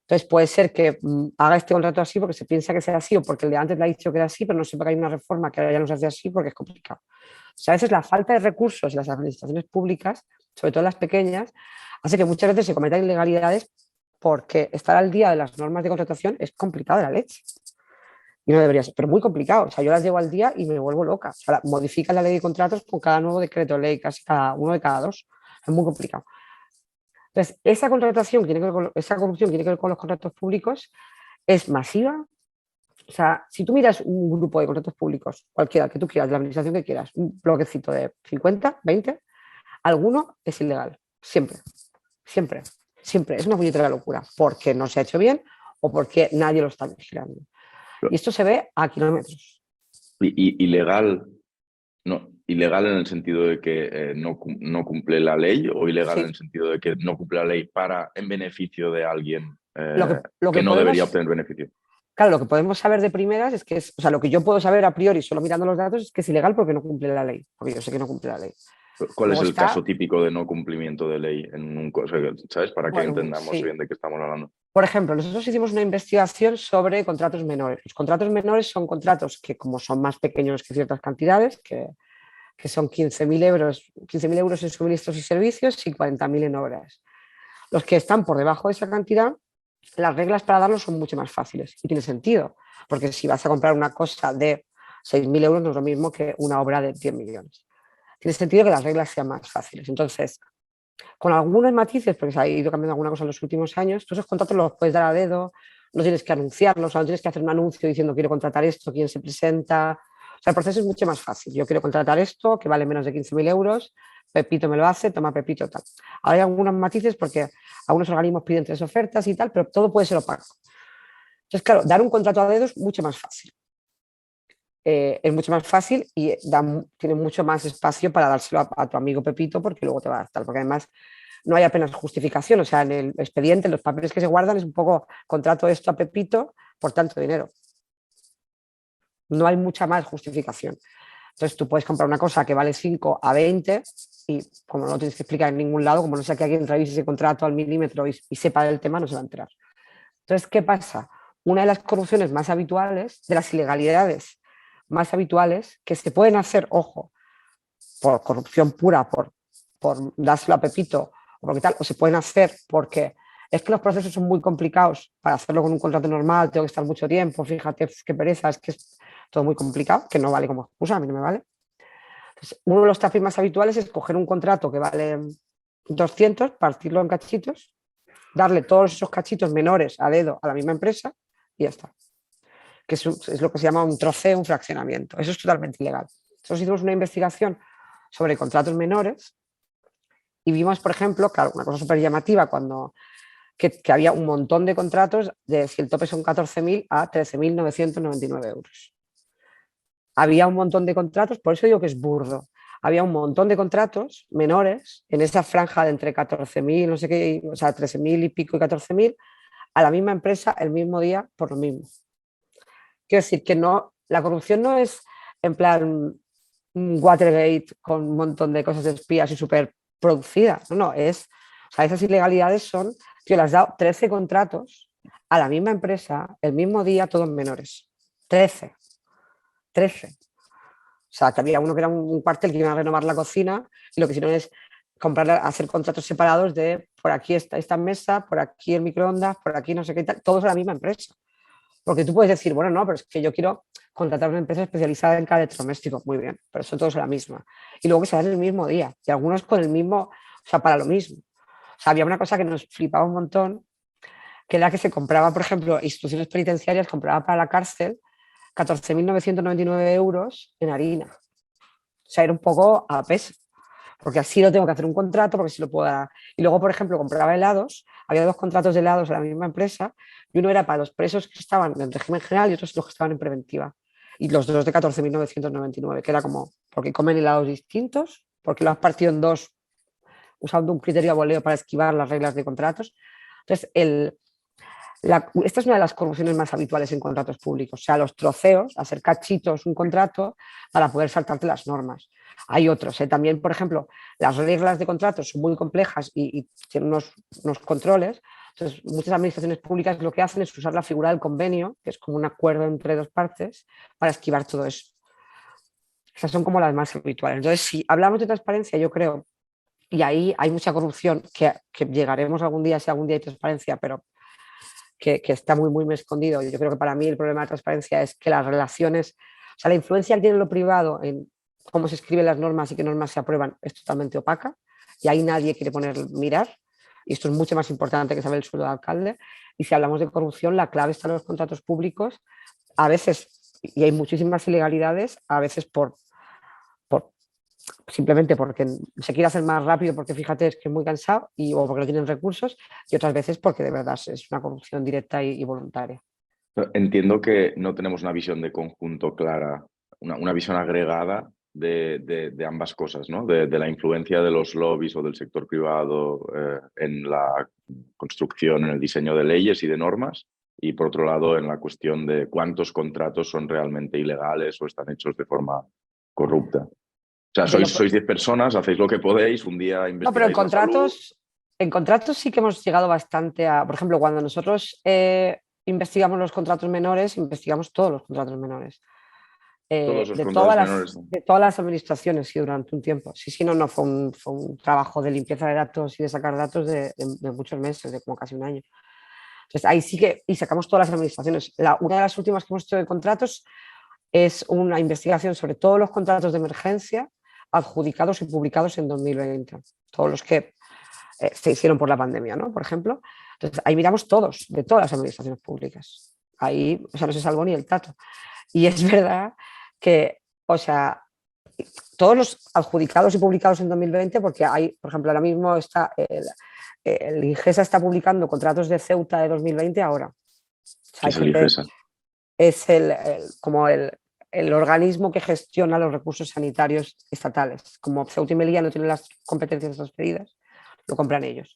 Entonces puede ser que haga este contrato así porque se piensa que sea así o porque el de antes le ha dicho que era así, pero no sepa que hay una reforma que ahora ya no se hace así porque es complicado. O sea, a veces la falta de recursos en las administraciones públicas, sobre todo las pequeñas, hace que muchas veces se cometan ilegalidades porque estar al día de las normas de contratación es complicado de la leche. Y no debería ser, pero muy complicado. O sea, yo las llevo al día y me vuelvo loca. O sea, modifican la ley de contratos con cada nuevo decreto ley, casi cada uno de cada 2. Es muy complicado. Entonces, esa contratación, esa corrupción que tiene que ver con los contratos públicos es masiva. O sea, si tú miras un grupo de contratos públicos, cualquiera que tú quieras, de la administración que quieras, un bloquecito de 50, 20, alguno es ilegal. Siempre, siempre, siempre. Es una puñetera locura. Porque no se ha hecho bien o porque nadie lo está vigilando. Y esto se ve a kilómetros. Ilegal, no, ilegal en el sentido de que no cumple la ley o ilegal Sí. en el sentido de que no cumple la ley en beneficio de alguien Lo que que no podemos, debería obtener beneficio. claro, lo que podemos saber de primeras es que o sea, lo que yo puedo saber a priori solo mirando los datos es que es ilegal porque no cumple la ley, porque yo sé que no cumple la ley. ¿Cuál es Luego el está, caso típico de no cumplimiento de ley en un ¿sabes? Para que bueno, entendamos sí. bien de qué estamos hablando. Por ejemplo, nosotros hicimos una investigación sobre contratos menores. Los contratos menores son contratos que, como son más pequeños que ciertas cantidades, que son 15.000 euros, 15.000 euros en suministros y servicios y 40.000 en obras. Los que están por debajo de esa cantidad, las reglas para darlos son mucho más fáciles y tiene sentido, porque si vas a comprar una cosa de 6.000 euros no es lo mismo que una obra de 10 millones. tiene sentido que las reglas sean más fáciles. Entonces, con algunos matices, porque se ha ido cambiando alguna cosa en los últimos años, tú esos contratos los puedes dar a dedo, no tienes que anunciarlos, o sea, no tienes que hacer un anuncio diciendo quiero contratar esto, quién se presenta. O sea, el proceso es mucho más fácil. Yo quiero contratar esto, que vale menos de 15.000 euros, Pepito me lo hace, toma Pepito, tal. Ahora hay algunos matices porque algunos organismos piden 3 ofertas y tal, pero todo puede ser opaco. Entonces, claro, dar un contrato a dedo es mucho más fácil. Es mucho más fácil y tiene mucho más espacio para dárselo a tu amigo Pepito porque luego te va a dar tal, porque además no hay apenas justificación, o sea, en el expediente, los papeles que se guardan es un poco, contrato esto a Pepito por tanto dinero. No hay mucha más justificación. Entonces tú puedes comprar una cosa que vale 5 a 20 y como no lo tienes que explicar en ningún lado, como no sea que alguien revise ese contrato al milímetro y sepa del tema, no se va a enterar. Entonces, ¿qué pasa? Una de las corrupciones más habituales, de las ilegalidades más habituales, que se pueden hacer, ojo, por corrupción pura, por dárselo a Pepito, o porque tal, o se pueden hacer porque es que los procesos son muy complicados para hacerlo con un contrato normal, tengo que estar mucho tiempo, fíjate qué pereza, es que es todo muy complicado, que no vale como excusa, a mí no me vale. Entonces, uno de los trapis más habituales es coger un contrato que vale 200, partirlo en cachitos, darle todos esos cachitos menores a dedo a la misma empresa y ya está. Que es lo que se llama un troceo, un fraccionamiento. Eso es totalmente ilegal. Nosotros hicimos una investigación sobre contratos menores y vimos, por ejemplo, claro, una cosa súper llamativa que había un montón de contratos de si el tope son 14.000 a 13.999 euros. Había un montón de contratos, por eso digo que es burdo. Había un montón de contratos menores en esa franja de entre 14.000, no sé qué, o sea, 13.000 y pico y 14.000 a la misma empresa el mismo día por lo mismo. Quiero decir que no, la corrupción no es en plan Watergate con un montón de cosas de espías y súper producidas. No, o sea, esas ilegalidades son, tío, le has dado 13 contratos a la misma empresa el mismo día, todos menores. 13. 13. O sea, que había uno que era un cuartel que iba a renovar la cocina y lo que hicieron es hacer contratos separados de por aquí esta mesa, por aquí el microondas, por aquí no sé qué tal, todos a la misma empresa. Porque tú puedes decir, bueno, no, pero es que yo quiero contratar una empresa especializada en cada electrodoméstico. Muy bien, pero son todos la misma. Y luego que se dan el mismo día. Y algunos con el mismo, o sea, para lo mismo. O sea, había una cosa que nos flipaba un montón, que era que se compraba, por ejemplo, instituciones penitenciarias, compraba para la cárcel 14.999 euros en harina. O sea, era un poco a peso. Porque así lo tengo que hacer un contrato, porque si lo puedo dar. Y luego, por ejemplo, compraba helados, había 2 contratos de helados de la misma empresa, y uno era para los presos que estaban en régimen general y otros los que estaban en preventiva. Y los dos de 14.999, que era como, porque comen helados distintos, porque lo has partido en dos usando un criterio a voleo para esquivar las reglas de contratos. Entonces, esta es una de las corrupciones más habituales en contratos públicos, o sea, los troceos, hacer cachitos un contrato para poder saltarte las normas. Hay otros, también, por ejemplo, las reglas de contratos son muy complejas y tienen unos controles. Entonces, muchas administraciones públicas lo que hacen es usar la figura del convenio, que es como un acuerdo entre 2 partes, para esquivar todo eso. Esas son como las más habituales. Entonces, si hablamos de transparencia, yo creo, y ahí hay mucha corrupción, que llegaremos algún día, si algún día hay transparencia, pero que está muy, muy escondido. Yo creo que para mí el problema de transparencia es que las relaciones, o sea, la influencia que tiene lo privado en cómo se escriben las normas y qué normas se aprueban es totalmente opaca y ahí nadie quiere mirar. Y esto es mucho más importante que saber el sueldo del alcalde. Y si hablamos de corrupción, la clave está en los contratos públicos. A veces, y hay muchísimas ilegalidades, a veces simplemente porque se quiere hacer más rápido, porque fíjate, es que es muy cansado o porque no tienen recursos, y otras veces porque de verdad es una corrupción directa y voluntaria. Entiendo que no tenemos una visión de conjunto clara, una visión agregada de ambas cosas, ¿no? De la influencia de los lobbies o del sector privado en la construcción, en el diseño de leyes y de normas, y por otro lado en la cuestión de cuántos contratos son realmente ilegales o están hechos de forma corrupta. O sea, sois 10 personas, hacéis lo que podéis, un día No, pero investigáis la salud. en contratos sí que hemos llegado bastante a, por ejemplo, cuando nosotros investigamos los contratos menores, investigamos todos los contratos menores. Todos los contratos menores. De todas las administraciones, sí, durante un tiempo. Sí, no fue un trabajo de limpieza de datos y de sacar datos de muchos meses, de como casi un año. Entonces, ahí sí que, y sacamos todas las administraciones. Una de las últimas que hemos hecho de contratos es una investigación sobre todos los contratos de emergencia adjudicados y publicados en 2020, todos los que se hicieron por la pandemia, ¿no? Por ejemplo. Entonces, ahí miramos todos, de todas las administraciones públicas. Ahí, o sea, no se salvó ni el tato. Y es verdad que, o sea, todos los adjudicados y publicados en 2020, porque hay, por ejemplo, ahora mismo está el IGESA está publicando contratos de Ceuta de 2020 ahora. O sea, ¿Qué es el IGESA? Es como el organismo que gestiona los recursos sanitarios estatales. Como Ceuta y Melilla no tienen las competencias transferidas, lo compran ellos.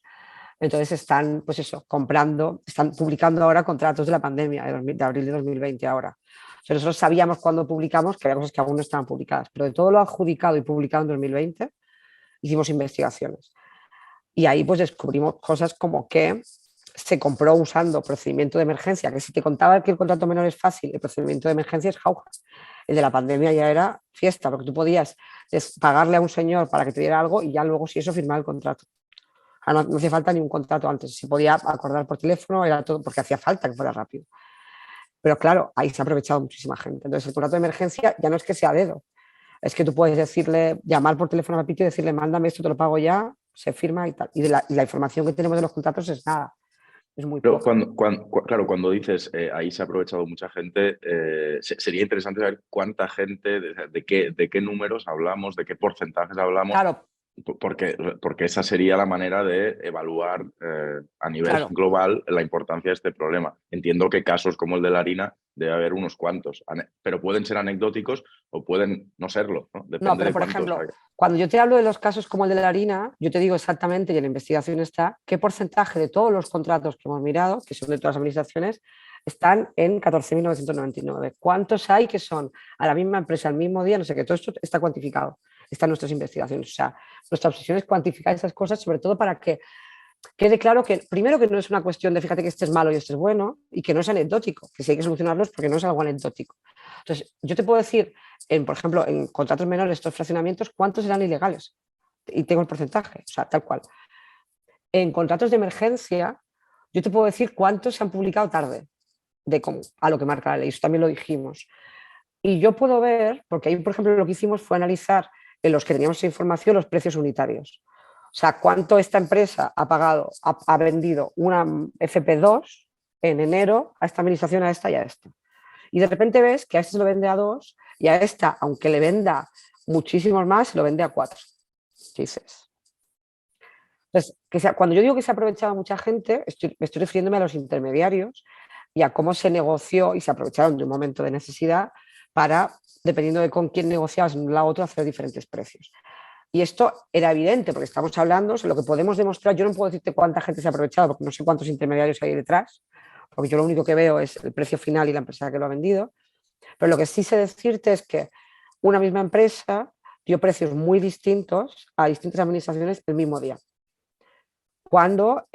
Entonces están, pues eso, comprando, están publicando ahora contratos de la pandemia de abril de 2020 ahora. O sea, nosotros sabíamos cuando publicamos que había cosas que aún no estaban publicadas, pero de todo lo adjudicado y publicado en 2020 hicimos investigaciones. Y ahí pues descubrimos cosas como que se compró usando procedimiento de emergencia, que si te contaba que el contrato menor es fácil, el procedimiento de emergencia es jauja. El de la pandemia ya era fiesta, porque tú podías pagarle a un señor para que te diera algo y ya luego si eso firmar el contrato. No hacía falta ni un contrato antes, se podía acordar por teléfono, era todo porque hacía falta que fuera rápido. Pero claro, ahí se ha aprovechado muchísima gente. Entonces el contrato de emergencia ya no es que sea a dedo, es que tú puedes decirle, llamar por teléfono a Pepito y decirle, mándame esto, te lo pago ya, se firma y tal. Y la información que tenemos de los contratos es nada, es muy Pero poca. claro, cuando dices ahí se ha aprovechado mucha gente, sería interesante saber cuánta gente, de qué números hablamos, de qué porcentajes hablamos, Claro, porque esa sería la manera de evaluar a nivel claro. global la importancia de este problema. Entiendo que casos como el de la harina debe haber unos cuantos, pero pueden ser anecdóticos o pueden no serlo, ¿no? No, Depende pero de por cuántos ejemplo, haya. cuando yo te hablo de los casos como el de la harina, yo te digo exactamente, y en la investigación está, qué porcentaje de todos los contratos que hemos mirado, que son de todas las administraciones, están en 14.999. ¿Cuántos hay que son a la misma empresa al mismo día? No sé qué, todo esto está cuantificado, está en nuestras investigaciones. O sea, nuestra obsesión es cuantificar esas cosas, sobre todo para que quede claro que, primero, que no es una cuestión de fíjate que este es malo y este es bueno, y que no es anecdótico, que sí hay que solucionarlos porque no es algo anecdótico. Entonces, yo te puedo decir, por ejemplo, en contratos menores, estos fraccionamientos, cuántos eran ilegales. Y tengo el porcentaje, o sea, tal cual. En contratos de emergencia, yo te puedo decir cuántos se han publicado tarde, de cómo, a lo que marca la ley, eso también lo dijimos. Y yo puedo ver, porque ahí, por ejemplo, lo que hicimos fue analizar en los que teníamos esa información los precios unitarios. O sea, cuánto esta empresa ha pagado, ha vendido una FP2 en enero a esta administración, a esta y a esta. Y de repente ves que a este se lo vende a 2 y a esta, aunque le venda muchísimos más, se lo vende a 4. ¿Qué dices? Entonces, cuando yo digo que se ha aprovechado mucha gente, me estoy refiriéndome a los intermediarios y a cómo se negoció y se aprovecharon de un momento de necesidad para, dependiendo de con quién negociabas en un lado u otro, hacer diferentes precios. Y esto era evidente, porque estamos hablando, o sea, lo que podemos demostrar, yo no puedo decirte cuánta gente se ha aprovechado, porque no sé cuántos intermediarios hay detrás, porque yo lo único que veo es el precio final y la empresa que lo ha vendido, pero lo que sí sé decirte es que una misma empresa dio precios muy distintos a distintas administraciones el mismo día. Cuando,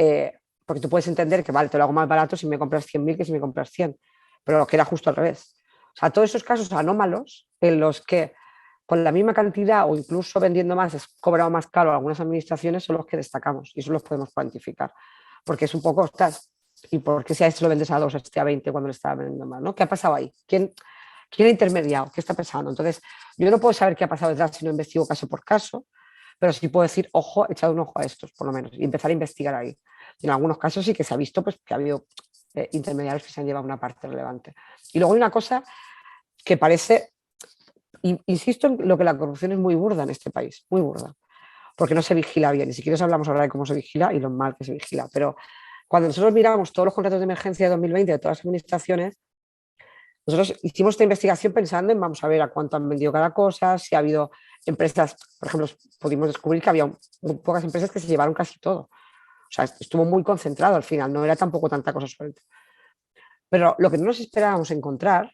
porque tú puedes entender que, vale, te lo hago más barato si me compras 100.000 que si me compras 100, pero lo que era justo al revés. O sea, todos esos casos anómalos en los que con la misma cantidad o incluso vendiendo más es cobrado más caro a algunas administraciones son los que destacamos y eso los podemos cuantificar. Porque es un poco, ostras, ¿y por qué si a este lo vendes a 2, a este a 20 cuando le estaba vendiendo más? ¿No? ¿Qué ha pasado ahí? ¿Quién ha intermediado? ¿Qué está pasando? Entonces, yo no puedo saber qué ha pasado detrás si no investigo caso por caso, pero sí puedo decir, ojo, echad un ojo a estos, por lo menos, y empezar a investigar ahí. Y en algunos casos sí que se ha visto pues, que ha habido intermediarios que se han llevado una parte relevante. Y luego hay una cosa que parece, insisto en lo que la corrupción es muy burda en este país, muy burda, porque no se vigila bien. Y si quieres hablamos ahora de cómo se vigila y lo mal que se vigila. Pero cuando nosotros miramos todos los contratos de emergencia de 2020 de todas las administraciones, nosotros hicimos esta investigación pensando en, vamos a ver a cuánto han vendido cada cosa, si ha habido empresas, por ejemplo, pudimos descubrir que había muy pocas empresas que se llevaron casi todo. O sea, estuvo muy concentrado al final, no era tampoco tanta cosa suelta. Pero lo que no nos esperábamos encontrar,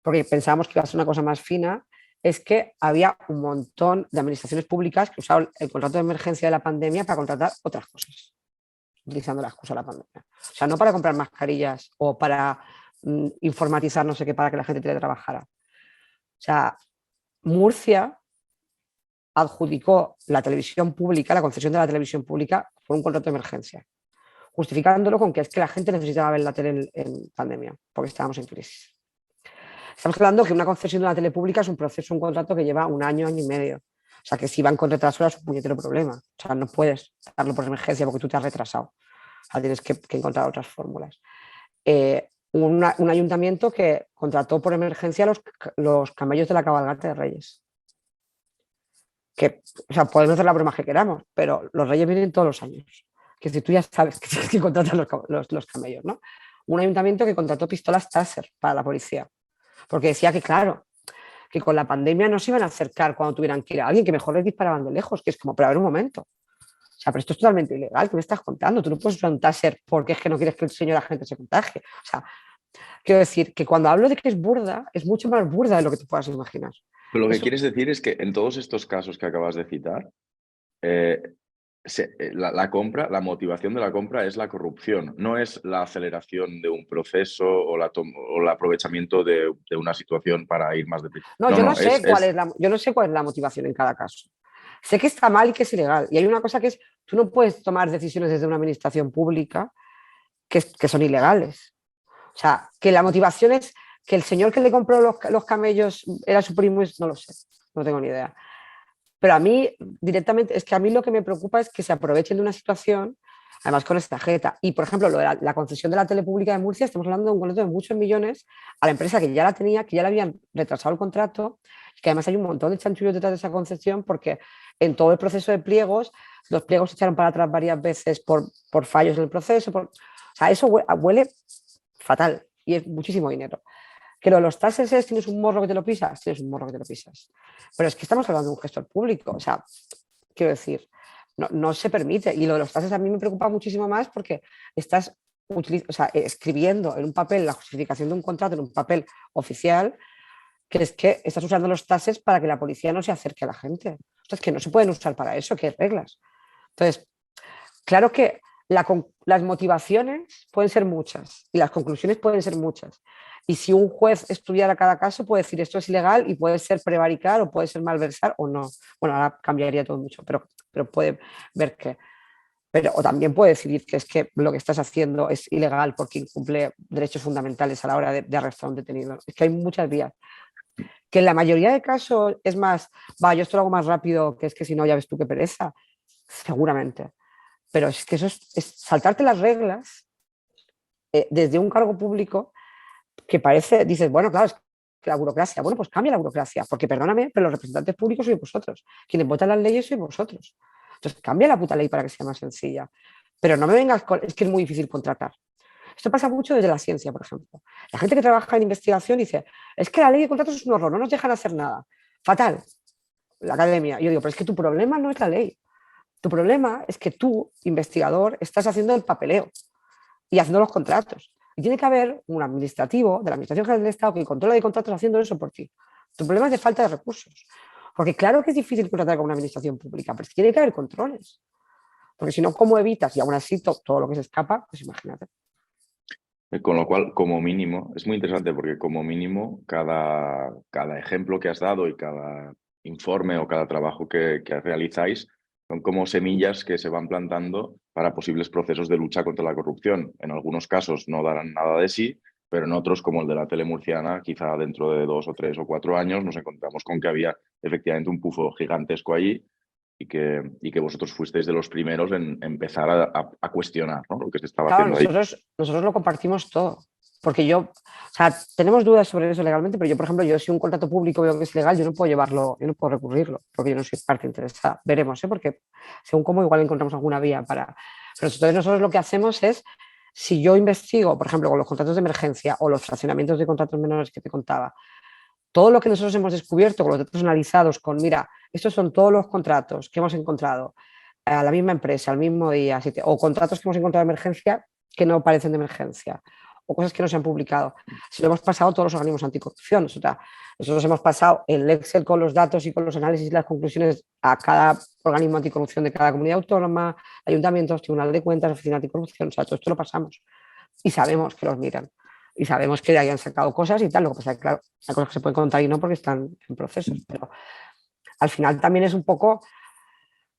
porque pensábamos que iba a ser una cosa más fina, es que había un montón de administraciones públicas que usaban el contrato de emergencia de la pandemia para contratar otras cosas, utilizando la excusa de la pandemia. O sea, no para comprar mascarillas o para informatizar no sé qué para que la gente teletrabajara. O sea, Murcia adjudicó la televisión pública, la concesión de la televisión pública por un contrato de emergencia, justificándolo con que es que la gente necesitaba ver la tele en pandemia, porque estábamos en crisis. Estamos hablando que una concesión de una tele pública es un proceso, un contrato que lleva un año, año y medio. O sea, que si van con retraso es un puñetero problema. O sea, no puedes darlo por emergencia porque tú te has retrasado. O sea, tienes que encontrar otras fórmulas. Un ayuntamiento que contrató por emergencia los camellos de la cabalgata de Reyes. Que, o sea, podemos hacer la broma que queramos, pero los Reyes vienen todos los años. Que si tú ya sabes que tienes que contratar los camellos, ¿no? Un ayuntamiento que contrató pistolas Taser para la policía. Porque decía que, claro, que con la pandemia no se iban a acercar cuando tuvieran que ir a alguien, que mejor les disparaban de lejos, que es como, pero a ver un momento. O sea, pero esto es totalmente ilegal, ¿qué me estás contando? Tú no puedes usar un taser porque es que no quieres que el señor agente se contagie. O sea, quiero decir que cuando hablo de que es burda, es mucho más burda de lo que te puedas imaginar. Pero lo que quieres decir es que en todos estos casos que acabas de citar, la compra, la motivación de la compra es la corrupción, no es la aceleración de un proceso o el aprovechamiento de una situación para ir más deprisa. No, No, yo no, no sé yo no sé cuál es la motivación en cada caso. Sé que está mal y que es ilegal. Y hay una cosa que es, tú no puedes tomar decisiones desde una administración pública que son ilegales. O sea, que la motivación es que el señor que le compró los camellos era su primo, no lo sé, no tengo ni idea. Pero a mí, directamente, es que a mí lo que me preocupa es que se aprovechen de una situación, además con esta jeta. Y, por ejemplo, lo de la concesión de la tele pública de Murcia, estamos hablando de un contrato de muchos millones a la empresa que ya la tenía, que ya le habían retrasado el contrato, y que además hay un montón de chanchullos detrás de esa concesión, porque en todo el proceso de pliegos, los pliegos se echaron para atrás varias veces por fallos en el proceso. O sea, eso huele fatal y es muchísimo dinero. Que lo de los tases es, tienes un morro que te lo pisas, tienes un morro que te lo pisas. Pero es que estamos hablando de un gestor público, o sea, quiero decir, no se permite. Y lo de los tases a mí me preocupa muchísimo más porque estás escribiendo en un papel la justificación de un contrato, en un papel oficial, que es que estás usando los tases para que la policía no se acerque a la gente. Entonces, que no se pueden usar para eso, que hay reglas. Entonces, claro que las motivaciones pueden ser muchas y las conclusiones pueden ser muchas. Y si un juez estudiara cada caso, puede decir esto es ilegal y puede ser prevaricar o puede ser malversar o no. Bueno, ahora cambiaría todo mucho, pero puede ver que. O también puede decidir que es que lo que estás haciendo es ilegal porque incumple derechos fundamentales a la hora de arrestar a un detenido. Es que hay muchas vías. Que en la mayoría de casos es más, yo esto lo hago más rápido, que es que si no, ya ves tú qué pereza. Seguramente. Pero es que eso es saltarte las reglas desde un cargo público que parece, dices, bueno, claro, es que la burocracia, bueno, pues cambia la burocracia, porque perdóname, pero los representantes públicos sois vosotros, quienes votan las leyes sois vosotros. Entonces cambia la puta ley para que sea más sencilla. Pero no me vengas con, es que es muy difícil contratar. Esto pasa mucho desde la ciencia, por ejemplo. La gente que trabaja en investigación dice, es que la ley de contratos es un horror, no nos dejan hacer nada. Fatal. La academia. Yo digo, pero es que tu problema no es la ley. Tu problema es que tú, investigador, estás haciendo el papeleo y haciendo los contratos. Y tiene que haber un administrativo de la Administración General del Estado que controla de contratos haciendo eso por ti. Tu problema es de falta de recursos. Porque claro que es difícil contratar con una administración pública, pero es que tiene que haber controles. Porque si no, ¿cómo evitas? Y aún así, todo lo que se escapa, pues imagínate. Con lo cual, como mínimo, es muy interesante porque como mínimo cada ejemplo que has dado y cada informe o cada trabajo que realizáis son como semillas que se van plantando para posibles procesos de lucha contra la corrupción. En algunos casos no darán nada de sí, pero en otros, como el de la tele murciana, quizá dentro de 2 o 3 o 4 años nos encontramos con que había efectivamente un pufo gigantesco ahí y que vosotros fuisteis de los primeros en empezar a cuestionar, ¿no?, lo que se estaba Claro, haciendo ahí. nosotros lo compartimos todo. Porque o sea, tenemos dudas sobre eso legalmente, pero yo, por ejemplo, si un contrato público veo que es ilegal, yo no puedo llevarlo, yo no puedo recurrirlo, porque yo no soy parte interesada. Veremos, porque según cómo igual encontramos alguna vía para. Pero entonces nosotros lo que hacemos es, si yo investigo, por ejemplo, con los contratos de emergencia o los fraccionamientos de contratos menores que te contaba, todo lo que nosotros hemos descubierto con los datos analizados, mira, estos son todos los contratos que hemos encontrado a la misma empresa, al mismo día, o contratos que hemos encontrado de emergencia que no parecen de emergencia, o cosas que no se han publicado. Si lo hemos pasado a todos los organismos anticorrupción, o sea, nosotros hemos pasado el Excel con los datos y con los análisis y las conclusiones a cada organismo anticorrupción de cada comunidad autónoma, ayuntamientos, tribunal de cuentas, oficina anticorrupción, o sea, todo esto lo pasamos y sabemos que los miran. Y sabemos que de ahí han sacado cosas y tal. Lo que pasa es que, claro, hay cosas que se pueden contar y no porque están en procesos. Pero al final también es un poco.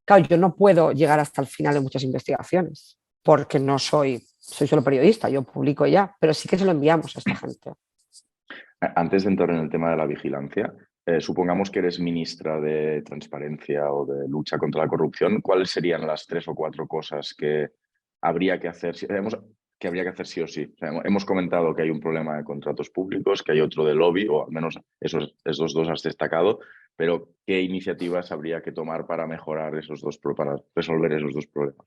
Claro, yo no puedo llegar hasta el final de muchas investigaciones porque no soy solo periodista, yo publico ya, pero sí que se lo enviamos a esta gente. Antes de entrar en el tema de la vigilancia, supongamos que eres ministra de Transparencia o de Lucha contra la Corrupción. ¿Cuáles serían las 3 o 4 cosas que habría que hacer? Que habría que hacer sí o sí. O sea, hemos comentado que hay un problema de contratos públicos, que hay otro de lobby, o al menos esos dos has destacado, pero ¿qué iniciativas habría que tomar para mejorar para resolver esos dos problemas?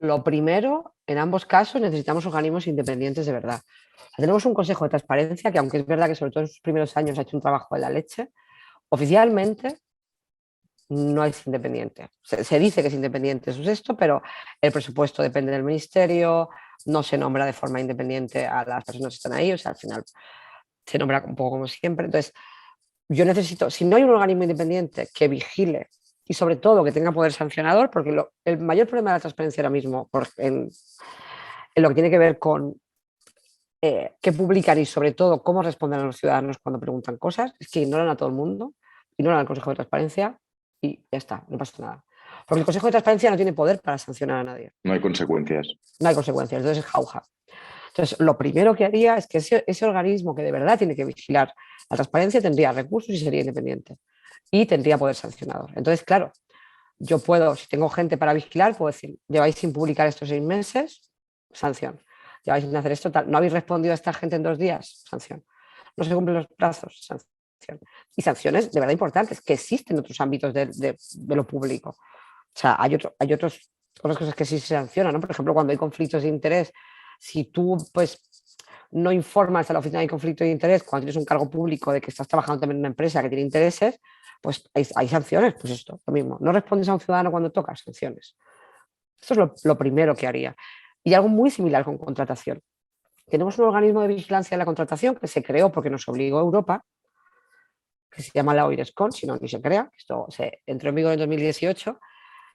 Lo primero, en ambos casos necesitamos organismos independientes de verdad. Tenemos un Consejo de Transparencia que, aunque es verdad que sobre todo en sus primeros años ha hecho un trabajo de la leche, oficialmente no es independiente. Se dice que es independiente, eso es esto, pero el presupuesto depende del ministerio, no se nombra de forma independiente a las personas que están ahí, o sea, al final se nombra un poco como siempre. Entonces, yo necesito, si no hay un organismo independiente que vigile y sobre todo que tenga poder sancionador, porque el mayor problema de la transparencia ahora mismo en lo que tiene que ver con qué publican y sobre todo cómo responden a los ciudadanos cuando preguntan cosas, es que ignoran a todo el mundo, ignoran al Consejo de Transparencia y ya está, no pasa nada. Porque el Consejo de Transparencia no tiene poder para sancionar a nadie, No hay consecuencias. no hay consecuencias, entonces es jauja. Entonces, lo primero que haría es que ese organismo que de verdad tiene que vigilar la transparencia tendría recursos y sería independiente y tendría poder sancionador. Entonces, claro, yo puedo, si tengo gente para vigilar, puedo decir, lleváis sin publicar estos 6 meses, sanción. Lleváis sin hacer esto, tal. No habéis respondido a esta gente en 2 días, sanción. No se cumplen los plazos, sanción. Y sanciones de verdad importantes que existen en otros ámbitos de lo público. O sea, hay otras cosas que sí se sancionan, ¿no? Por ejemplo, cuando hay conflictos de interés, si tú pues no informas a la oficina de conflicto de interés cuando tienes un cargo público de que estás trabajando también en una empresa que tiene intereses, pues hay sanciones, pues esto, lo mismo. No respondes a un ciudadano cuando tocas, sanciones. Esto es lo primero que haría. Y algo muy similar con contratación. Tenemos un organismo de vigilancia de la contratación que se creó porque nos obligó Europa, que se llama la OIRESCON, si no, ni se crea, esto se entró en vigor en 2018,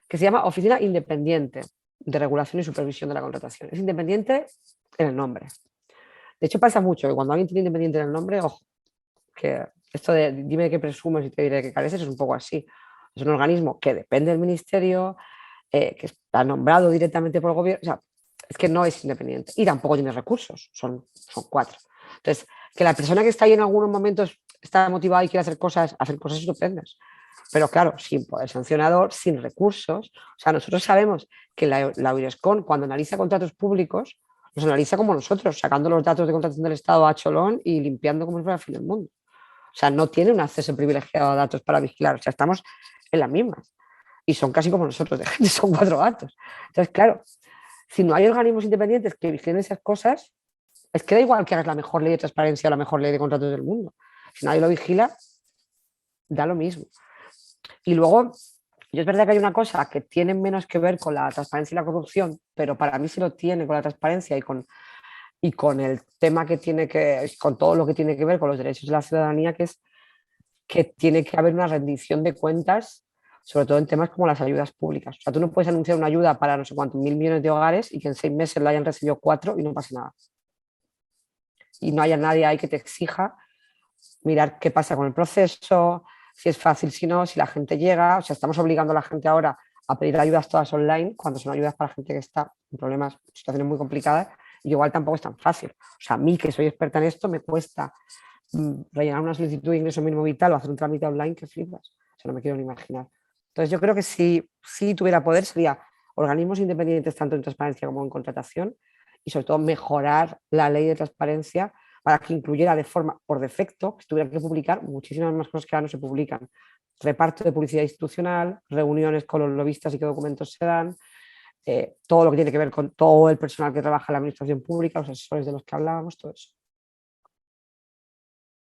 que se llama Oficina Independiente de Regulación y Supervisión de la Contratación. Es independiente en el nombre. De hecho, pasa mucho que cuando alguien tiene independiente en el nombre, ojo, que esto de dime de qué presumes y te diré de qué careces es un poco así. Es un organismo que depende del ministerio, que está nombrado directamente por el gobierno, o sea, es que no es independiente y tampoco tiene recursos, son 4. Entonces, que la persona que está ahí en algunos momentos está motivada y quiere hacer cosas estupendas. Pero claro, sin poder sancionador, sin recursos. O sea, nosotros sabemos que la UIRESCON, cuando analiza contratos públicos, los analiza como nosotros, sacando los datos de contratación del Estado a cholón y limpiando como si fuera el fin del mundo. O sea, no tiene un acceso privilegiado a datos para vigilar. O sea, estamos en las mismas. Y son casi como nosotros, de gente, son 4 gatos. Entonces, claro, si no hay organismos independientes que vigilen esas cosas, es que da igual que hagas la mejor ley de transparencia o la mejor ley de contratos del mundo. Si nadie lo vigila, da lo mismo. Y luego, yo es verdad que hay una cosa que tiene menos que ver con la transparencia y la corrupción, pero para mí sí lo tiene con la transparencia y con el tema que tiene con todo lo que tiene que ver con los derechos de la ciudadanía, que es que tiene que haber una rendición de cuentas, sobre todo en temas como las ayudas públicas. O sea, tú no puedes anunciar una ayuda para no sé cuántos 1.000 millones de hogares y que en 6 meses la hayan recibido 4 y no pase nada. Y no haya nadie ahí que te exija mirar qué pasa con el proceso, si es fácil, si no, si la gente llega. O sea, estamos obligando a la gente ahora a pedir ayudas todas online cuando son ayudas para gente que está en problemas, situaciones muy complicadas, y igual tampoco es tan fácil. O sea, a mí, que soy experta en esto, me cuesta rellenar una solicitud de ingreso mínimo vital o hacer un trámite online que flipas. O sea, no me quiero ni imaginar. Entonces, yo creo que si tuviera poder sería organismos independientes tanto en transparencia como en contratación y sobre todo mejorar la ley de transparencia para que incluyera de forma por defecto que tuviera que publicar muchísimas más cosas que ahora no se publican. Reparto de publicidad institucional, reuniones con los lobistas y qué documentos se dan, todo lo que tiene que ver con todo el personal que trabaja en la administración pública, los asesores de los que hablábamos, todo eso.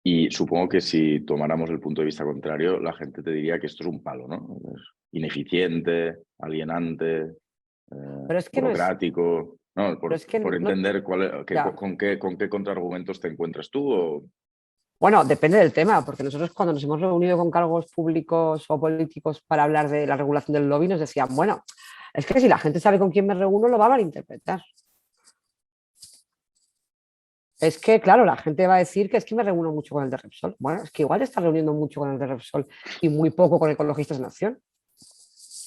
Y supongo que si tomáramos el punto de vista contrario, la gente te diría que esto es un palo, ¿no? Es ineficiente, alienante, Pero es que no es, burocrático. No, pero es que por no, entender ya. con qué contraargumentos te encuentras tú. Bueno, depende del tema, porque nosotros cuando nos hemos reunido con cargos públicos o políticos para hablar de la regulación del lobby nos decían, bueno, es que si la gente sabe con quién me reúno lo va a malinterpretar. Es que, claro, la gente va a decir que es que me reúno mucho con el de Repsol. Bueno, es que igual te estás reuniendo mucho con el de Repsol y muy poco con Ecologistas en Acción.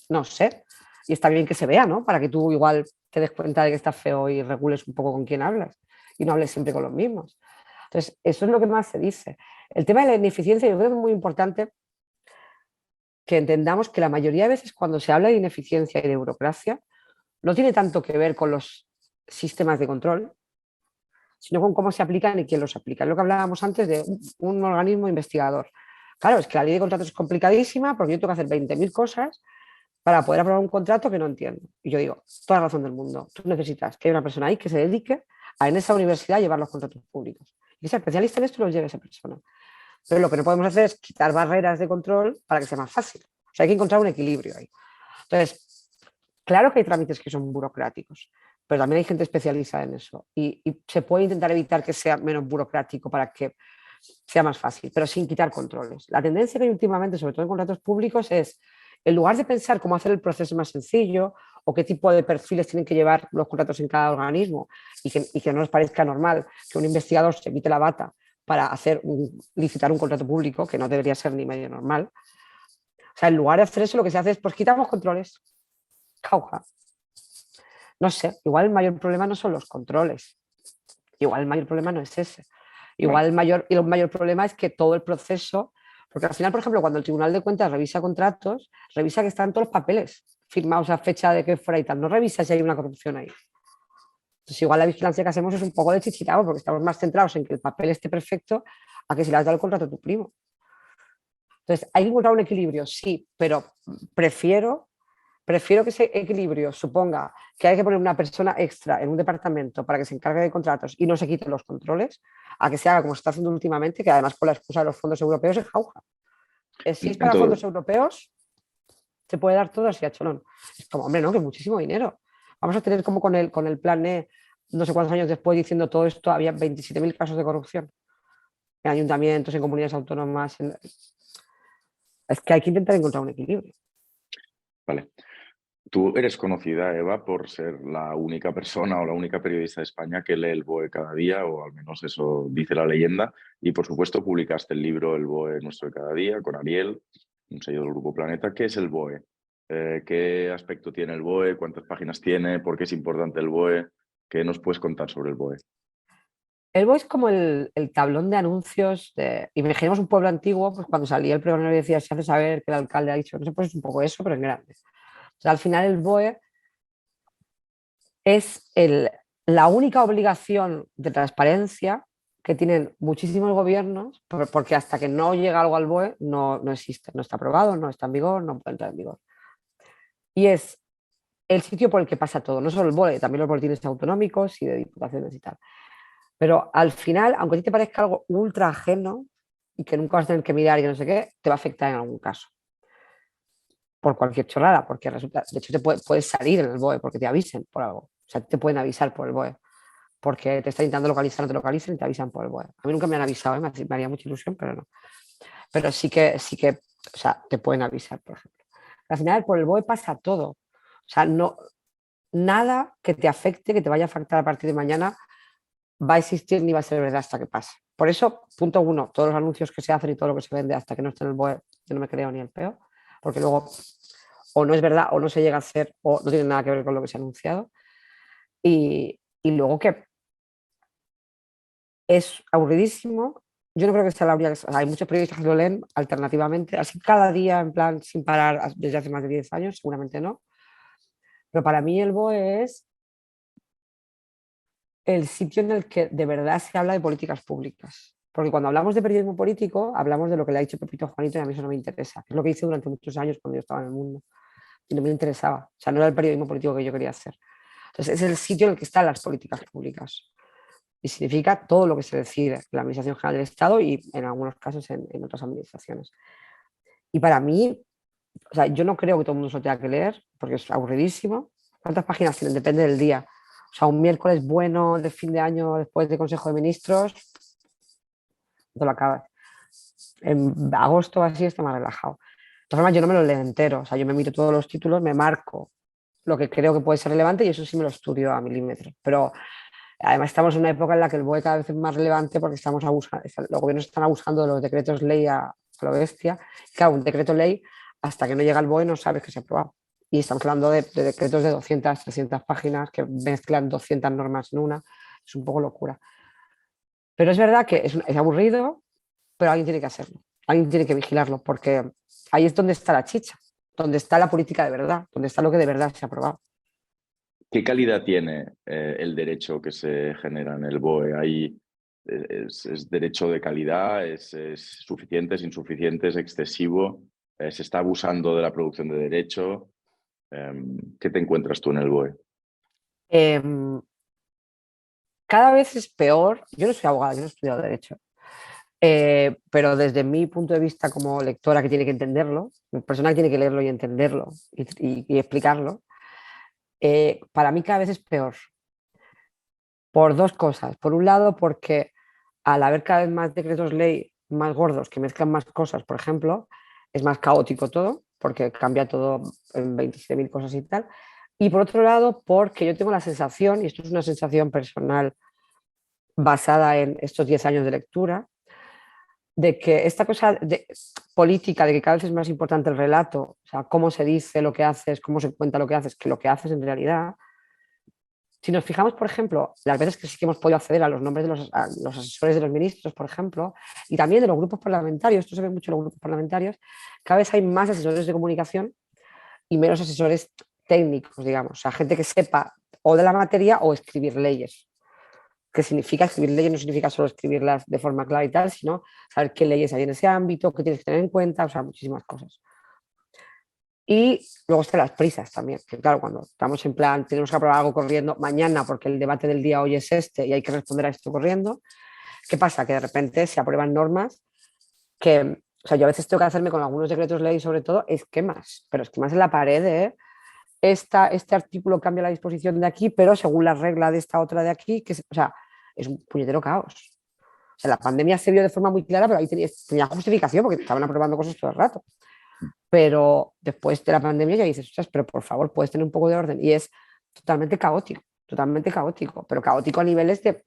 No sé. Y está bien que se vea, ¿no? Para que tú igual te des cuenta de que estás feo y regules un poco con quién hablas y no hables siempre con los mismos. Entonces, eso es lo que más se dice. El tema de la ineficiencia, yo creo que es muy importante que entendamos que la mayoría de veces cuando se habla de ineficiencia y de burocracia, no tiene tanto que ver con los sistemas de control, sino con cómo se aplican y quién los aplica. Es lo que hablábamos antes de un organismo investigador. Claro, es que la ley de contratos es complicadísima porque yo tengo que hacer 20.000 cosas para poder aprobar un contrato que no entiendo. Y yo digo, toda la razón del mundo, tú necesitas que haya una persona ahí que se dedique a en esa universidad llevar los contratos públicos. Y que sea especialista en esto y los lleve esa persona. Pero lo que no podemos hacer es quitar barreras de control para que sea más fácil. O sea, hay que encontrar un equilibrio ahí. Entonces, claro que hay trámites que son burocráticos, pero también hay gente especializada en eso. Y se puede intentar evitar que sea menos burocrático para que sea más fácil, pero sin quitar controles. La tendencia que hay últimamente, sobre todo en contratos públicos, es, en lugar de pensar cómo hacer el proceso más sencillo o qué tipo de perfiles tienen que llevar los contratos en cada organismo y que no les parezca normal que un investigador se quite la bata para licitar un contrato público, que no debería ser ni medio normal. O sea, en lugar de hacer eso, lo que se hace es, pues quitamos controles. Jauja. No sé, igual el mayor problema no son los controles. Igual el mayor problema no es ese. Igual el mayor problema es que todo el proceso, porque al final, por ejemplo, cuando el Tribunal de Cuentas revisa contratos, revisa que están todos los papeles firmados a fecha de que fuera y tal, no revisa si hay una corrupción ahí. Entonces, igual la vigilancia que hacemos es un poco de chichirao, porque estamos más centrados en que el papel esté perfecto a que si le has dado el contrato a tu primo. Entonces, hay que encontrar un equilibrio, sí, pero prefiero que ese equilibrio suponga que hay que poner una persona extra en un departamento para que se encargue de contratos y no se quiten los controles, a que se haga como se está haciendo últimamente, que además con la excusa de los fondos europeos es jauja. Si es para fondos europeos, se puede dar todo así a cholón. Es como, hombre, no, que es muchísimo dinero. Vamos a tener como con el plan E, no sé cuántos años después diciendo todo esto, había 27.000 casos de corrupción en ayuntamientos, en comunidades autónomas. Es que hay que intentar encontrar un equilibrio. Vale. Tú eres conocida, Eva, por ser la única persona o la única periodista de España que lee el BOE cada día, o al menos eso dice la leyenda. Y por supuesto publicaste el libro El BOE Nuestro de cada día con Ariel, un sello del Grupo Planeta. ¿Qué es el BOE? ¿Qué aspecto tiene el BOE? ¿Cuántas páginas tiene? ¿Por qué es importante el BOE? ¿Qué nos puedes contar sobre el BOE? El BOE es como el tablón de anuncios. Imaginemos un pueblo antiguo, pues cuando salía el pregonero y decía, se hace saber que el alcalde ha dicho, no sé, pues es un poco eso, pero en grande. O sea, al final el BOE es la única obligación de transparencia que tienen muchísimos gobiernos, porque hasta que no llega algo al BOE no existe, no está aprobado, no está en vigor, no puede entrar en vigor. Y es el sitio por el que pasa todo, no solo el BOE, también los boletines autonómicos y de diputaciones y tal. Pero al final, aunque a ti te parezca algo ultra ajeno y que nunca vas a tener que mirar y que no sé qué, te va a afectar en algún caso. Por cualquier chorrada, porque resulta, de hecho puedes salir en el BOE porque te avisen por algo. O sea, te pueden avisar por el BOE. Porque te está intentando localizar, no te localizan y te avisan por el BOE. A mí nunca me han avisado, me haría mucha ilusión, pero no. Pero sí que, o sea, te pueden avisar, por ejemplo. Al final, por el BOE pasa todo. O sea, nada que te afecte, que te vaya a afectar a partir de mañana, va a existir ni va a ser verdad hasta que pase. Por eso, punto uno, todos los anuncios que se hacen y todo lo que se vende hasta que no esté en el BOE, yo no me creo ni el peo, porque luego o no es verdad o no se llega a hacer o no tiene nada que ver con lo que se ha anunciado. Y luego que es aburridísimo. Yo no creo que sea la única. O sea, hay muchos periodistas que lo leen alternativamente, así cada día, en plan, sin parar, desde hace más de 10 años, seguramente no. Pero para mí el BOE es el sitio en el que de verdad se habla de políticas públicas. Porque cuando hablamos de periodismo político, hablamos de lo que le ha dicho Pepito Juanito y a mí eso no me interesa. Es lo que hice durante muchos años cuando yo estaba en el mundo. Y no me interesaba. O sea, no era el periodismo político que yo quería hacer. Entonces, es el sitio en el que están las políticas públicas. Y significa todo lo que se decide en la Administración General del Estado y en algunos casos en otras administraciones. Y para mí, o sea, yo no creo que todo el mundo se lo tenga que leer, porque es aburridísimo. ¿Cuántas páginas tienen? Depende del día. O sea, un miércoles bueno de fin de año después de Consejo de Ministros, no lo acabas. En agosto así está más relajado. De todas formas, yo no me lo leo entero. O sea, yo me miro todos los títulos, me marco lo que creo que puede ser relevante y eso sí me lo estudio a milímetros. Pero además estamos en una época en la que el BOE cada vez es más relevante porque los gobiernos están abusando de los decretos ley a lo bestia. Claro, un decreto ley, hasta que no llega el BOE no sabes que se ha aprobado. Y estamos hablando de decretos de 200, 300 páginas que mezclan 200 normas en una. Es un poco locura. Pero es verdad que es aburrido, pero alguien tiene que hacerlo, alguien tiene que vigilarlo, porque ahí es donde está la chicha, donde está la política de verdad, donde está lo que de verdad se ha aprobado. ¿Qué calidad tiene el derecho que se genera en el BOE? ¿Es derecho de calidad? ¿Es suficiente? ¿Es insuficiente? ¿Es excesivo? ¿Se está abusando de la producción de derecho? ¿Qué te encuentras tú en el BOE? Eh, Cada vez es peor. Yo no soy abogada, yo no he estudiado Derecho, pero desde mi punto de vista como lectora que tiene que entenderlo, persona que tiene que leerlo y entenderlo y explicarlo, para mí cada vez es peor por dos cosas. Por un lado, porque al haber cada vez más decretos ley más gordos que mezclan más cosas, por ejemplo, es más caótico todo, porque cambia todo en 27.000 cosas y tal. Y por otro lado, porque yo tengo la sensación, y esto es una sensación personal basada en estos 10 años de lectura, de que esta cosa política, de que cada vez es más importante el relato, o sea, cómo se dice lo que haces, cómo se cuenta lo que haces, que lo que haces en realidad. Si nos fijamos, por ejemplo, las veces que sí que hemos podido acceder a los nombres de los asesores de los ministros, por ejemplo, y también de los grupos parlamentarios, esto se ve mucho en los grupos parlamentarios, cada vez hay más asesores de comunicación y menos asesores técnicos, digamos, o sea, gente que sepa o de la materia o escribir leyes. ¿Qué significa escribir leyes? No significa solo escribirlas de forma clara y tal, sino saber qué leyes hay en ese ámbito, qué tienes que tener en cuenta, o sea, muchísimas cosas. Y luego están las prisas también, que claro, cuando estamos en plan, tenemos que aprobar algo corriendo mañana porque el debate del día hoy es este y hay que responder a esto corriendo, ¿qué pasa? Que de repente se aprueban normas que, o sea, yo a veces tengo que hacerme con algunos decretos ley, sobre todo, esquemas, pero esquemas en la pared de este artículo cambia la disposición de aquí, pero según la regla de esta otra de aquí, o sea, es un puñetero caos. O sea, la pandemia se vio de forma muy clara, pero ahí tenía justificación porque estaban aprobando cosas todo el rato. Pero después de la pandemia ya dices, ostras, pero por favor, puedes tener un poco de orden. Y es totalmente caótico, pero caótico a niveles de...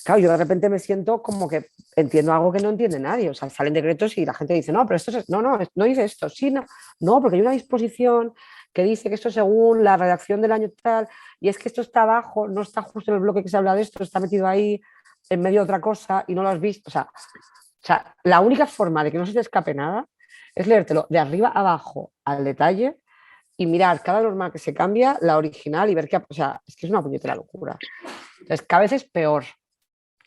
Claro, yo de repente me siento como que entiendo algo que no entiende nadie. O sea, salen decretos y la gente dice, no, pero esto es... No, no, no dice esto. Sí, no, no, porque hay una disposición que dice que esto según la redacción del año tal, y es que esto está abajo, no está justo en el bloque que se habla de esto, está metido ahí en medio de otra cosa y no lo has visto. O sea, la única forma de que no se te escape nada es leértelo de arriba a abajo al detalle y mirar cada norma que se cambia, la original y ver que, o sea, es que es una puñetera locura. Entonces, cada vez es peor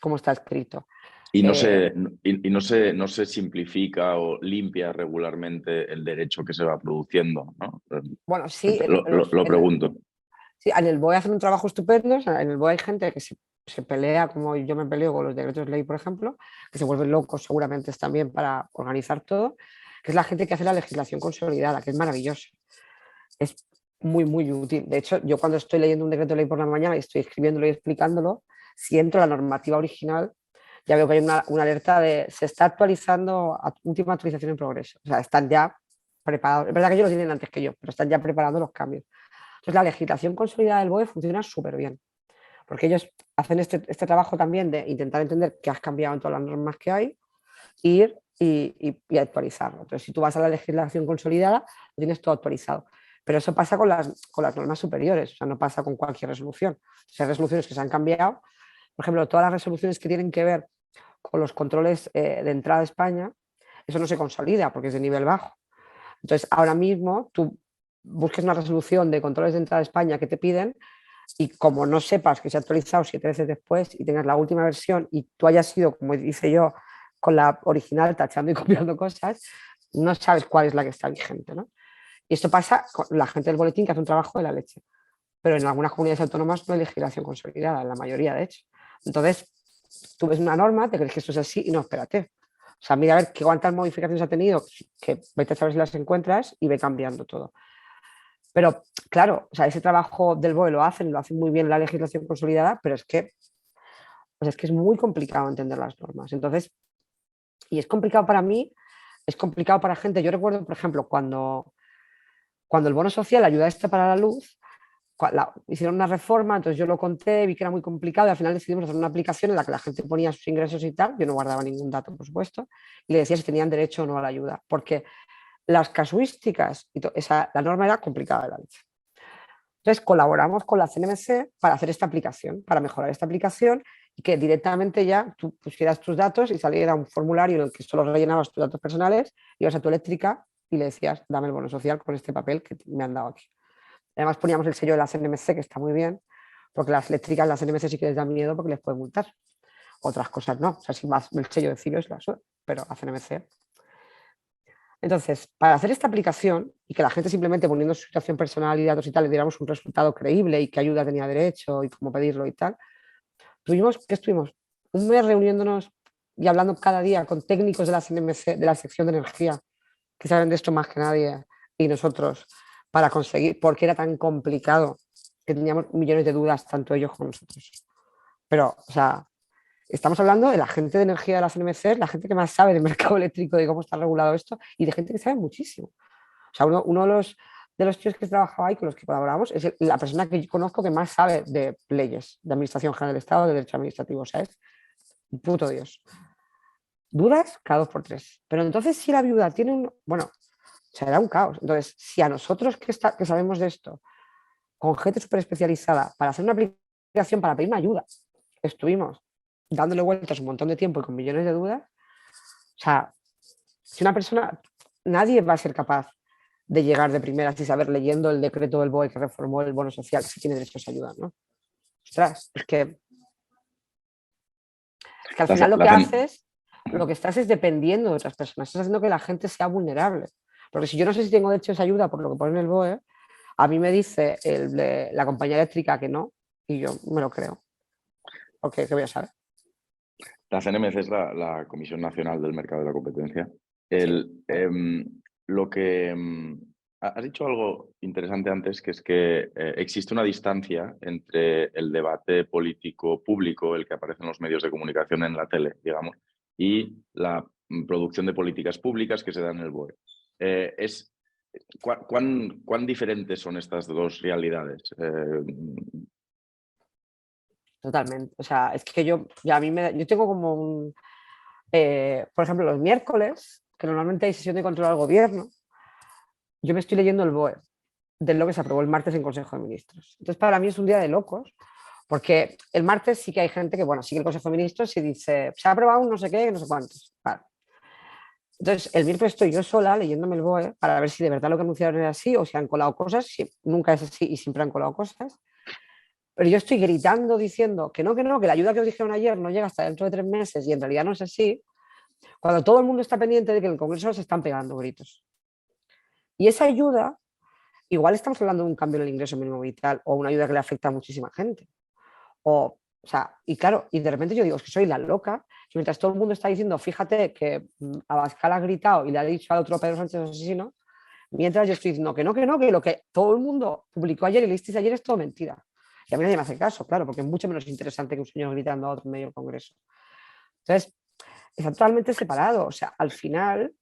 como está escrito. Y no Eh, se, no se simplifica o limpia regularmente el derecho que se va produciendo, ¿no? bueno, sí, Lo pregunto. sí, en el BOE hacen un trabajo estupendo. O sea, en el BOE hay gente que se pelea, como yo me peleo con los decretos de ley, por ejemplo, que se vuelven locos seguramente también para organizar todo, que es la gente que hace la legislación consolidada, que es maravilloso. Es muy, muy útil. De hecho, yo cuando estoy leyendo un decreto de ley por la mañana y estoy escribiéndolo y explicándolo, si entro a la normativa original, ya veo que hay una alerta de se está actualizando, última actualización en progreso. O sea, están ya preparados. Es verdad que ellos lo tienen antes que yo, pero están ya preparando los cambios. Entonces, la legislación consolidada del BOE funciona súper bien, porque ellos hacen este trabajo también de intentar entender qué has cambiado en todas las normas que hay, ir y actualizarlo. Entonces, si tú vas a la legislación consolidada, lo tienes todo actualizado. Pero eso pasa con las normas superiores, o sea, no pasa con cualquier resolución. O sea, hay resoluciones que se han cambiado. Por ejemplo, todas las resoluciones que tienen que ver con los controles de entrada a España, eso no se consolida porque es de nivel bajo. Entonces, ahora mismo tú busques una resolución de controles de entrada a España que te piden y como no sepas que se ha actualizado 7 veces después y tengas la última versión y tú hayas ido, como hice yo, con la original tachando y copiando cosas, no sabes cuál es la que está vigente, ¿no? Y esto pasa con la gente del boletín que hace un trabajo de la leche. Pero en algunas comunidades autónomas no hay legislación consolidada, en la mayoría, de hecho. Entonces, tú ves una norma, te crees que esto es así y no, espérate. O sea, mira a ver qué cuántas modificaciones ha tenido, que vete a saber si las encuentras y ve cambiando todo. Pero claro, o sea, ese trabajo del BOE lo hacen muy bien la legislación consolidada, pero es que es muy complicado entender las normas. Entonces, y es complicado para mí, es complicado para gente. Yo recuerdo, por ejemplo, cuando el bono social, la ayuda esta para la luz, hicieron una reforma, entonces yo lo conté, vi que era muy complicado y al final decidimos hacer una aplicación en la que la gente ponía sus ingresos y tal, yo no guardaba ningún dato, por supuesto, y le decía si tenían derecho o no a la ayuda, porque las casuísticas, la norma era complicada de la leche. Entonces colaboramos con la CNMC para hacer esta aplicación, para mejorar esta aplicación y que directamente ya tú pusieras tus datos y saliera un formulario en el que solo rellenabas tus datos personales, ibas a tu eléctrica y le decías, dame el bono social con este papel que me han dado aquí. Además poníamos el sello de las NMC, que está muy bien, porque las eléctricas, las NMC sí que les da miedo porque les pueden multar. Otras cosas no. O sea, si más el sello de Cibio es la suya, pero las NMC. Entonces, para hacer esta aplicación y que la gente simplemente poniendo su situación personal y datos y tal, le diéramos un resultado creíble y qué ayuda tenía derecho y cómo pedirlo y tal, estuvimos? Un mes reuniéndonos y hablando cada día con técnicos de las NMC, de la sección de energía, que saben de esto más que nadie, y nosotros, para conseguir, porque era tan complicado, que teníamos millones de dudas, tanto ellos como nosotros. Pero, o sea, estamos hablando de la gente de energía de las NMC, la gente que más sabe del mercado eléctrico, de cómo está regulado esto, y de gente que sabe muchísimo. O sea, uno de los tíos que trabajaba ahí, con los que colaboramos, es la persona que yo conozco que más sabe de leyes, de Administración General del Estado, de Derecho Administrativo. O sea, es un puto Dios. Dudas cada 2 por 3. Pero entonces, si la viuda tiene un. Bueno, será un caos. Entonces, si a nosotros que sabemos de esto, con gente súper especializada, para hacer una aplicación, para pedir una ayuda, estuvimos dándole vueltas un montón de tiempo y con millones de dudas, o sea, si una persona, nadie va a ser capaz de llegar de primeras y saber leyendo el decreto del BOE que reformó el bono social si tiene derecho a esa ayuda, ¿no? Ostras, es que al La, final lo la que CN haces, lo que estás es dependiendo de otras personas, estás haciendo que la gente sea vulnerable. Porque si yo no sé si tengo derecho a esa ayuda por lo que pone en el BOE, a mí me dice la compañía eléctrica que no, y yo me lo creo. Porque, ¿qué voy a saber? La CNMC es la Comisión Nacional del Mercado de la Competencia. El, lo que has dicho algo interesante antes, que es que existe una distancia entre el debate político público, el que aparece en los medios de comunicación en la tele, digamos, y la producción de políticas públicas que se dan en el BOE. ¿Cuán diferentes son estas dos realidades? Totalmente. O sea, es que yo tengo como un. Por ejemplo, los miércoles, que normalmente hay sesión de control al gobierno, yo me estoy leyendo el BOE de lo que se aprobó el martes en Consejo de Ministros. Entonces, para mí es un día de locos, porque el martes sí que hay gente que, bueno, sigue el Consejo de Ministros y dice, se ha aprobado un no sé qué, no sé cuántos. Vale. Entonces, el miércoles estoy yo sola leyéndome el BOE para ver si de verdad lo que anunciaron era así o si han colado cosas, si nunca es así y siempre han colado cosas. Pero yo estoy gritando diciendo que no, que la ayuda que os dijeron ayer no llega hasta dentro de 3 meses y en realidad no es así, cuando todo el mundo está pendiente de que en el Congreso se están pegando gritos. Y esa ayuda, igual estamos hablando de un cambio en el ingreso mínimo vital o una ayuda que le afecta a muchísima gente. O sea, y claro, y de repente yo digo, es que soy la loca, que mientras todo el mundo está diciendo, fíjate que Abascal ha gritado y le ha dicho al otro Pedro Sánchez asesino, mientras yo estoy diciendo que no, que lo que todo el mundo publicó ayer y leísteis ayer es todo mentira. Y a mí nadie me hace caso, claro, porque es mucho menos interesante que un señor gritando a otro en medio del Congreso. Entonces, está totalmente separado. O sea, al final,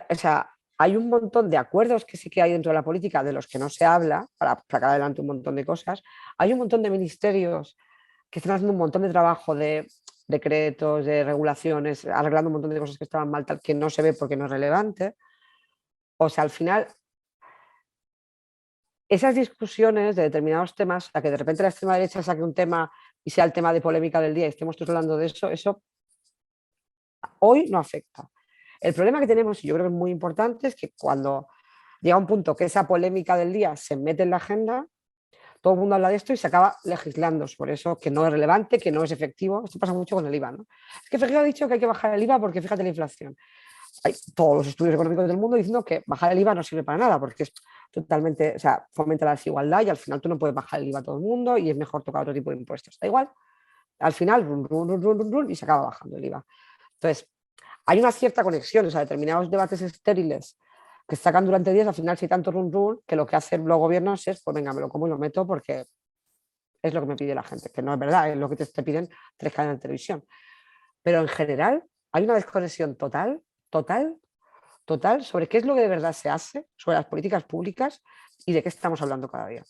o sea, hay un montón de acuerdos que sí que hay dentro de la política de los que no se habla para sacar adelante un montón de cosas. Hay un montón de ministerios que están haciendo un montón de trabajo de decretos, de regulaciones, arreglando un montón de cosas que estaban mal, tal que no se ve porque no es relevante. O sea, al final, esas discusiones de determinados temas, a que de repente la extrema derecha saque un tema y sea el tema de polémica del día y estemos todos hablando de eso, eso hoy no afecta. El problema que tenemos, y yo creo que es muy importante, es que cuando llega un punto que esa polémica del día se mete en la agenda, todo el mundo habla de esto y se acaba legislando por eso, que no es relevante, que no es efectivo. Esto pasa mucho con el IVA, ¿no? Es que Feijóo ha dicho que hay que bajar el IVA porque fíjate la inflación. Hay todos los estudios económicos del mundo diciendo que bajar el IVA no sirve para nada porque es totalmente, o sea, fomenta la desigualdad y al final tú no puedes bajar el IVA a todo el mundo y es mejor tocar otro tipo de impuestos. Da igual, al final, run, y se acaba bajando el IVA. Entonces, hay una cierta conexión, o sea, determinados debates estériles que sacan durante días, al final si hay tanto que lo que hacen los gobiernos es, pues venga, me lo como y lo meto porque es lo que me pide la gente, que no es verdad, es lo que te piden 3 cadenas de televisión. Pero en general hay una desconexión total sobre qué es lo que de verdad se hace, sobre las políticas públicas y de qué estamos hablando cada día.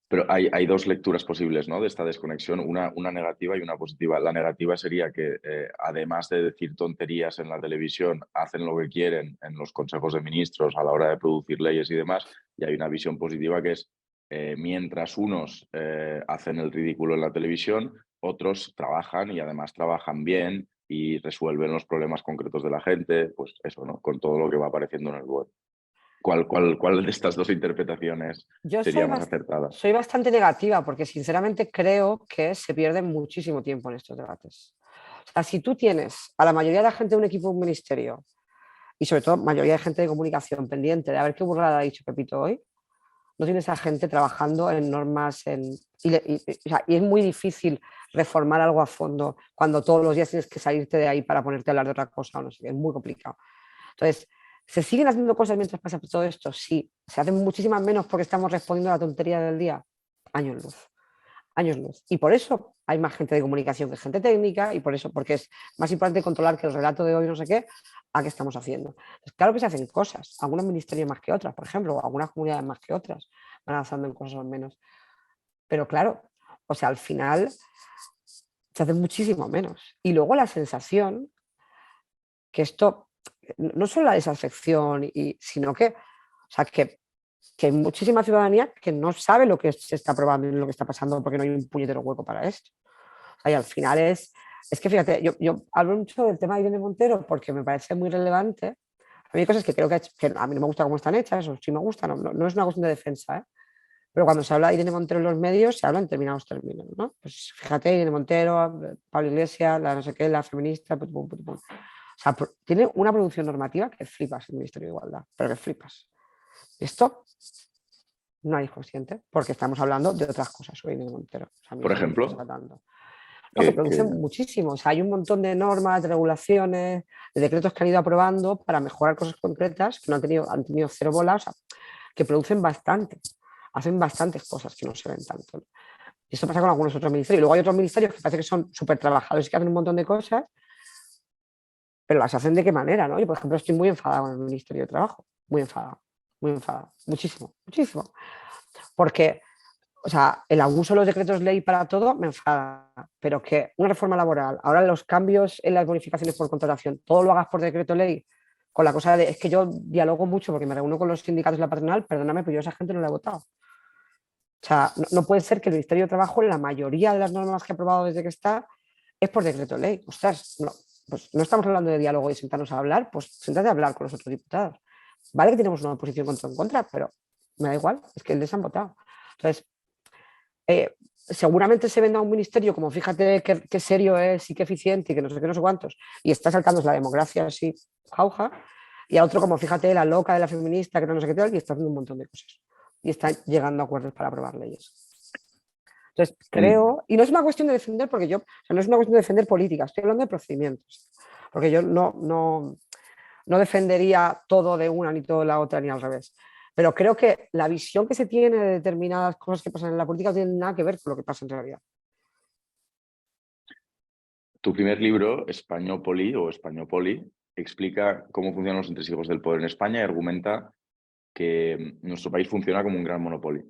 Pero hay dos lecturas posibles, ¿no?, de esta desconexión, una negativa y una positiva. La negativa sería que, además de decir tonterías en la televisión, hacen lo que quieren en los consejos de ministros a la hora de producir leyes y demás, y hay una visión positiva que es mientras unos hacen el ridículo en la televisión, otros trabajan y además trabajan bien y resuelven los problemas concretos de la gente, pues eso, ¿no? Con todo lo que va apareciendo en el web. ¿Cuál de estas dos interpretaciones Yo sería más acertada? soy bastante negativa porque sinceramente creo que se pierde muchísimo tiempo en estos debates. O sea, si tú tienes a la mayoría de la gente de un equipo de un ministerio y sobre todo mayoría de gente de comunicación pendiente de a ver qué burrada ha dicho Pepito hoy, no tienes a gente trabajando en normas o sea, y es muy difícil reformar algo a fondo cuando todos los días tienes que salirte de ahí para ponerte a hablar de otra cosa o no sé, es muy complicado. Entonces, ¿se siguen haciendo cosas mientras pasa todo esto? Sí. ¿Se hacen muchísimas menos porque estamos respondiendo a la tontería del día? Años luz. Años luz. Y por eso hay más gente de comunicación que gente técnica y por eso, porque es más importante controlar que el relato de hoy no sé qué, a qué estamos haciendo. Pues claro que se hacen cosas, algunos ministerios más que otras, por ejemplo, o algunas comunidades más que otras van avanzando en cosas menos. Pero claro, o sea, al final se hace muchísimo menos. Y luego la sensación que esto, no solo la desafección, sino que, o sea, que hay muchísima ciudadanía que no sabe lo que se está probando y lo que está pasando porque no hay un puñetero hueco para esto. O sea, y al final es que fíjate, yo hablo mucho del tema de Irene Montero porque me parece muy relevante. A mí hay cosas que creo que a mí no me gusta cómo están hechas, o sí me gustan, no es una cuestión de defensa, ¿eh? Pero cuando se habla de Irene Montero en los medios, se habla en determinados términos, ¿no? Pues fíjate, Irene Montero, Pablo Iglesias, la no sé qué, la feminista, pum, pum, pum, pum. O sea, tiene una producción normativa que flipas el Ministerio de Igualdad, pero que flipas. Esto no hay consciente, porque estamos hablando de otras cosas hoy en el Montero. O sea, a mí Por eso no me ejemplo, interesa tanto. No, que producen muchísimo. O sea, hay un montón de normas, de regulaciones, de decretos que han ido aprobando para mejorar cosas concretas que no han tenido cero bolas, o sea, que producen bastante. Hacen bastantes cosas que no se ven tanto. Y esto pasa con algunos otros ministerios. Luego hay otros ministerios que parece que son súper trabajadores y que hacen un montón de cosas, pero las hacen de qué manera, ¿no? Yo, por ejemplo, estoy muy enfadada con el Ministerio de Trabajo. Muy enfadada. Muchísimo, muchísimo. Porque, o sea, el abuso de los decretos ley para todo me enfada, pero que una reforma laboral, ahora los cambios en las bonificaciones por contratación, todo lo hagas por decreto ley, con la cosa de, es que yo dialogo mucho porque me reúno con los sindicatos de la patronal, perdóname, pero yo a esa gente no la he votado. O sea, no puede ser que el Ministerio de Trabajo, la mayoría de las normas que ha aprobado desde que está, es por decreto ley. Ostras, no, pues no estamos hablando de diálogo y sentarnos a hablar, pues sentate a hablar con los otros diputados. Vale que tenemos una oposición contra en contra, pero me da igual, es que les han votado. Entonces, seguramente se venda a un ministerio como fíjate qué serio es y qué eficiente y que no sé qué, no sé cuántos, y está saltando la democracia así, jauja, y a otro como fíjate la loca de la feminista que no sé qué tal, y está haciendo un montón de cosas. Y está llegando a acuerdos para aprobar leyes. Entonces, creo, y no es una cuestión de defender, porque yo, o sea, no es una cuestión de defender políticas, estoy hablando de procedimientos, porque yo no defendería todo de una ni todo de la otra ni al revés. Pero creo que la visión que se tiene de determinadas cosas que pasan en la política no tiene nada que ver con lo que pasa en realidad. tu primer libro, Españópoli o Españópoli, explica cómo funcionan los entresijos del poder en España y argumenta que nuestro país funciona como un gran monopolio.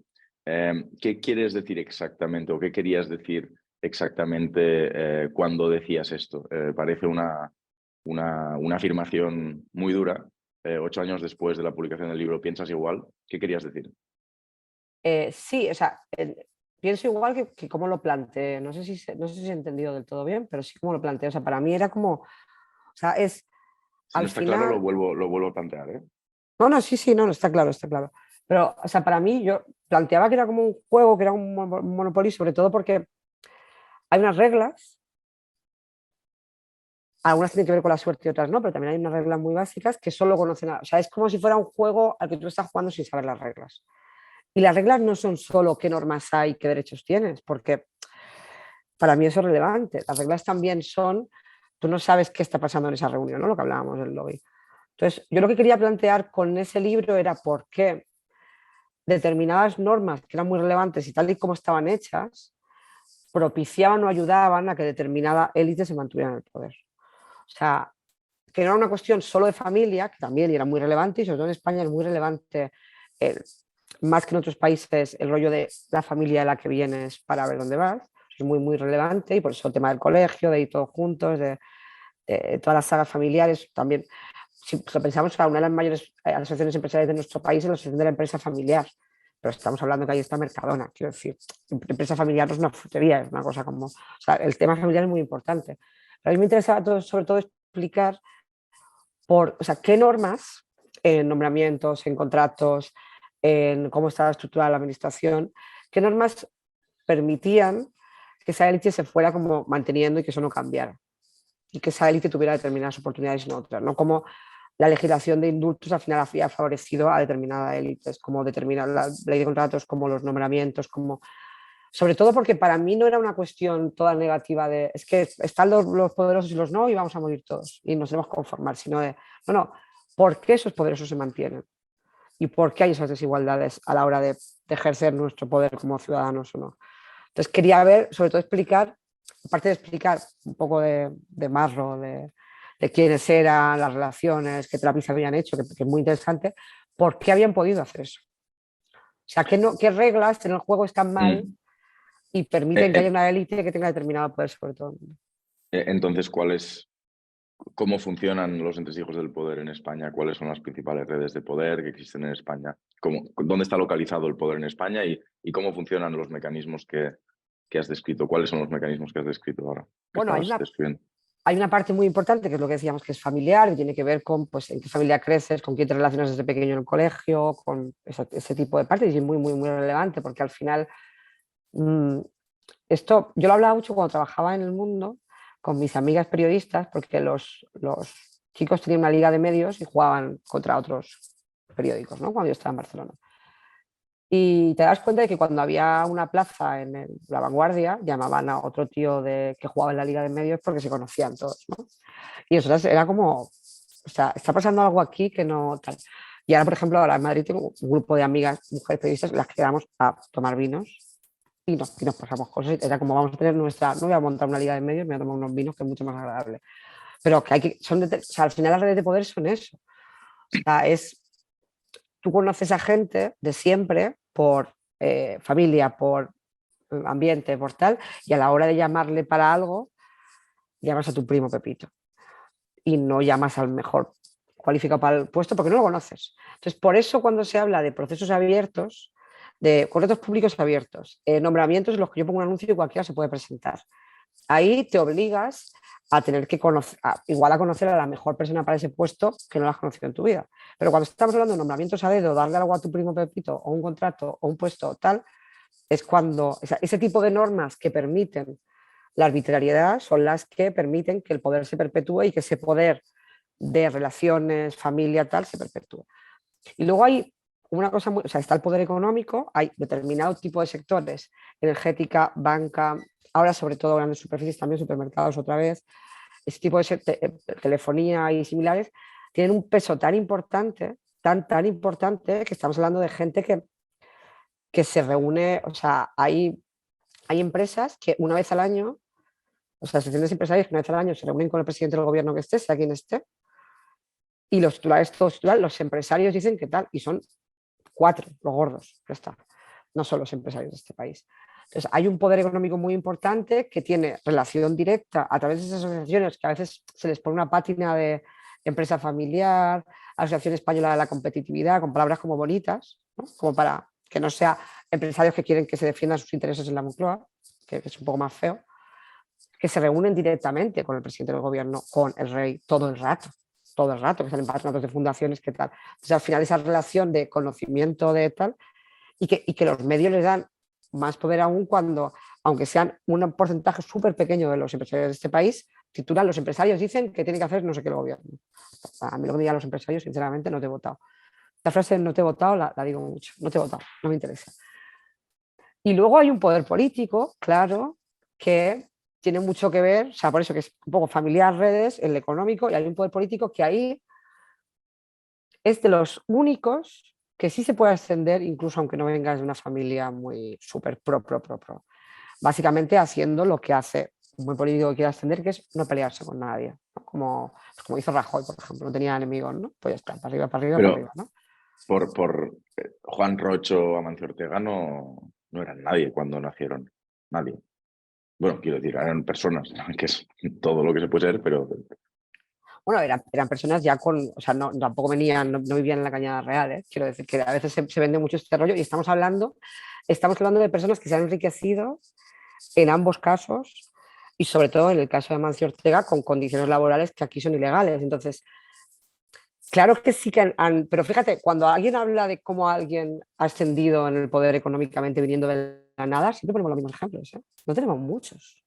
¿Qué quieres decir exactamente o qué querías decir exactamente cuando decías esto? Parece una afirmación muy dura. 8 años después de la publicación del libro, ¿piensas igual? ¿Qué querías decir? Sí, o sea, pienso igual que cómo lo planteé. No sé si he entendido del todo bien, pero sí como lo planteé. O sea, para mí era como, o sea, es Si no al está claro, lo final. vuelvo a plantear, ¿eh? No, sí, no, está claro, está claro. Pero, o sea, para mí yo planteaba que era como un juego, que era un Monopoly, sobre todo porque hay unas reglas, algunas tienen que ver con la suerte y otras no, pero también hay unas reglas muy básicas que solo conocen, o sea, es como si fuera un juego al que tú estás jugando sin saber las reglas. Y las reglas no son solo qué normas hay, qué derechos tienes, porque para mí eso es relevante. Las reglas también son, tú no sabes qué está pasando en esa reunión, ¿no? Lo que hablábamos del lobby. Entonces, yo lo que quería plantear con ese libro era por qué determinadas normas que eran muy relevantes y tal y como estaban hechas, propiciaban o ayudaban a que determinada élite se mantuviera en el poder. O sea, que no era una cuestión solo de familia, que también era muy relevante, y sobre todo en España es muy relevante, el, más que en otros países, el rollo de la familia de la que vienes para ver dónde vas. Es muy, muy relevante y por eso el tema del colegio, de ir todos juntos, de todas las sagas familiares, también, si lo pensamos, una de las mayores asociaciones empresariales de nuestro país es la asociación de la empresa familiar. pero estamos hablando que ahí está Mercadona, quiero decir, empresa familiar no es una frutería, es una cosa como, o sea, el tema familiar es muy importante. Pero a mí me interesa sobre todo explicar o sea, qué normas en nombramientos, en contratos, en cómo estaba estructurada la administración, qué normas permitían que esa élite se fuera como manteniendo y que eso no cambiara y que esa élite tuviera determinadas oportunidades y no otras, ¿no? Como la legislación de indultos al final había favorecido a determinadas élites, como determinar la ley de contratos, como los nombramientos, como... Sobre todo porque para mí no era una cuestión toda negativa de es que están los poderosos y los no y vamos a morir todos y nos debemos conformar, sino de no, ¿por qué esos poderosos se mantienen? ¿Y por qué hay esas desigualdades a la hora de ejercer nuestro poder como ciudadanos o no? Entonces quería ver, sobre todo explicar, aparte de explicar un poco de Marro, de quiénes eran, las relaciones, qué terapias habían hecho, que es muy interesante, por qué habían podido hacer eso. O sea, qué reglas en el juego están mal Mm. y Eh, permiten que haya eh, una élite que tenga determinado poder sobre todo. entonces, cómo funcionan los entresijos del poder en España? ¿Cuáles son las principales redes de poder que existen en España? ¿Dónde está localizado el poder en España y cómo funcionan los mecanismos que has descrito? ¿Cuáles son los mecanismos que has descrito ahora, que Bueno, estabas describiendo? hay una parte muy importante que es lo que decíamos que es familiar, que tiene que ver con pues, en qué familia creces, con quién te relacionas desde pequeño en el colegio, con ese tipo de partes y es muy, muy, muy relevante porque al final mmm, esto yo lo hablaba mucho cuando trabajaba en El Mundo con mis amigas periodistas porque los chicos tenían una liga de medios y jugaban contra otros periódicos, ¿no? Cuando yo estaba en Barcelona. Y te das cuenta de que cuando había una plaza en La Vanguardia, llamaban a otro tío que jugaba en la Liga de Medios porque se conocían todos, ¿no? Y eso era como, o sea, está pasando algo aquí que no tal. Y ahora, por ejemplo, ahora en Madrid tengo un grupo de amigas, mujeres periodistas, las que quedamos a tomar vinos y nos pasamos cosas. Era como vamos a tener nuestra, no voy a montar una Liga de Medios, me voy a tomar unos vinos que es mucho más agradable. Pero que hay que, o sea, al final las redes de poder son eso. O sea, tú conoces a gente de siempre por familia, por ambiente, por tal, y a la hora de llamarle para algo, llamas a tu primo Pepito y no llamas al mejor cualificado para el puesto porque no lo conoces. Entonces, por eso cuando se habla de procesos abiertos, de contratos públicos abiertos, nombramientos en los que yo pongo un anuncio y cualquiera se puede presentar, ahí te obligas a tener que conocer, igual a conocer a la mejor persona para ese puesto que no la has conocido en tu vida. Pero cuando estamos hablando de nombramientos a dedo, darle algo a tu primo Pepito, o un contrato, o un puesto, tal, es cuando ese tipo de normas que permiten la arbitrariedad son las que permiten que el poder se perpetúe y que ese poder de relaciones, familia, tal, se perpetúe. Y luego hay una cosa muy, o sea, está el poder económico, hay determinado tipo de sectores, energética, banca, ahora sobre todo grandes superficies, también supermercados otra vez, ese tipo de telefonía y similares, tienen un peso tan importante, tan importante, que estamos hablando de gente que se reúne, o sea, hay empresas que una vez al año, o sea, asociaciones empresariales que una vez al año se reúnen con el presidente del gobierno que esté, sea quien esté, y los titulares, todos titulares, los empresarios dicen que tal, y son 4 los gordos, ya está, no son los empresarios de este país. Entonces, hay un poder económico muy importante que tiene relación directa a través de esas asociaciones que a veces se les pone una pátina de empresa familiar, Asociación Española de la Competitividad, con palabras como bonitas, ¿no? Como para que no sea empresarios que quieren que se defiendan sus intereses en la Moncloa, que es un poco más feo, que se reúnen directamente con el presidente del gobierno, con el rey, todo el rato, que salen patronatos de fundaciones, que tal. Entonces, al final, esa relación de conocimiento de tal, y que los medios les dan más poder aún cuando, aunque sean un porcentaje súper pequeño de los empresarios de este país, titulan los empresarios dicen que tienen que hacer no sé qué el gobierno. A mí lo que me digan los empresarios, sinceramente, no te he votado. La frase no te he votado la digo mucho, no te he votado, no me interesa. Y luego hay un poder político, claro, que tiene mucho que ver, o sea, por eso que es un poco familiar, redes, el económico, y hay un poder político que ahí es de los únicos que sí se puede ascender, incluso aunque no vengas de una familia muy súper pro. Básicamente haciendo lo que hace un buen político que quiere ascender, que es no pelearse con nadie, ¿no? Como hizo Rajoy, por ejemplo, no tenía enemigos, ¿no? Pues ya está, para arriba, para arriba, para Pero arriba, ¿no? Juan Rocho, Amancio Ortega no eran nadie cuando nacieron. Nadie. Bueno, quiero decir, eran personas, que es todo lo que se puede ser, pero Bueno, eran personas ya con, o sea, no, tampoco venían, no vivían en la Cañada Real, ¿eh? Quiero decir que a veces se vende mucho este rollo y estamos hablando de personas que se han enriquecido en ambos casos y sobre todo en el caso de Amancio Ortega con condiciones laborales que aquí son ilegales. Entonces, claro que sí que pero fíjate, cuando alguien habla de cómo alguien ha ascendido en el poder económicamente viniendo de la nada, siempre ponemos los mismos ejemplos, ¿eh? No tenemos muchos.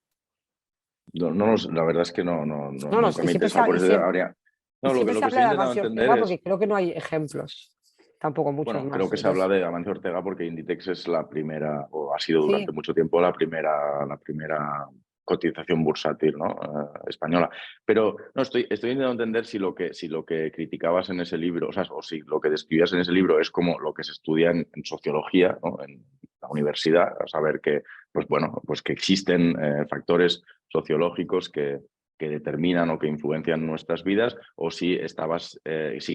No, no, la verdad es que No, no, nunca me ha interesado, por eso habría... y No, siempre lo se que habla estoy de intentando Amancio entender Ortega es, porque creo que no hay ejemplos, tampoco muchos bueno, creo más. que se habla Entonces, de Amancio Ortega porque Inditex es la primera, o ha sido durante sí, mucho tiempo la primera cotización bursátil, ¿no? Española. Pero no, estoy intentando entender si lo que criticabas en ese libro, o sea, o si lo que describías en ese libro es como lo que se estudia en sociología, ¿no? En la universidad, a saber que, pues bueno, pues que existen factores sociológicos que determinan o que influencian nuestras vidas, o si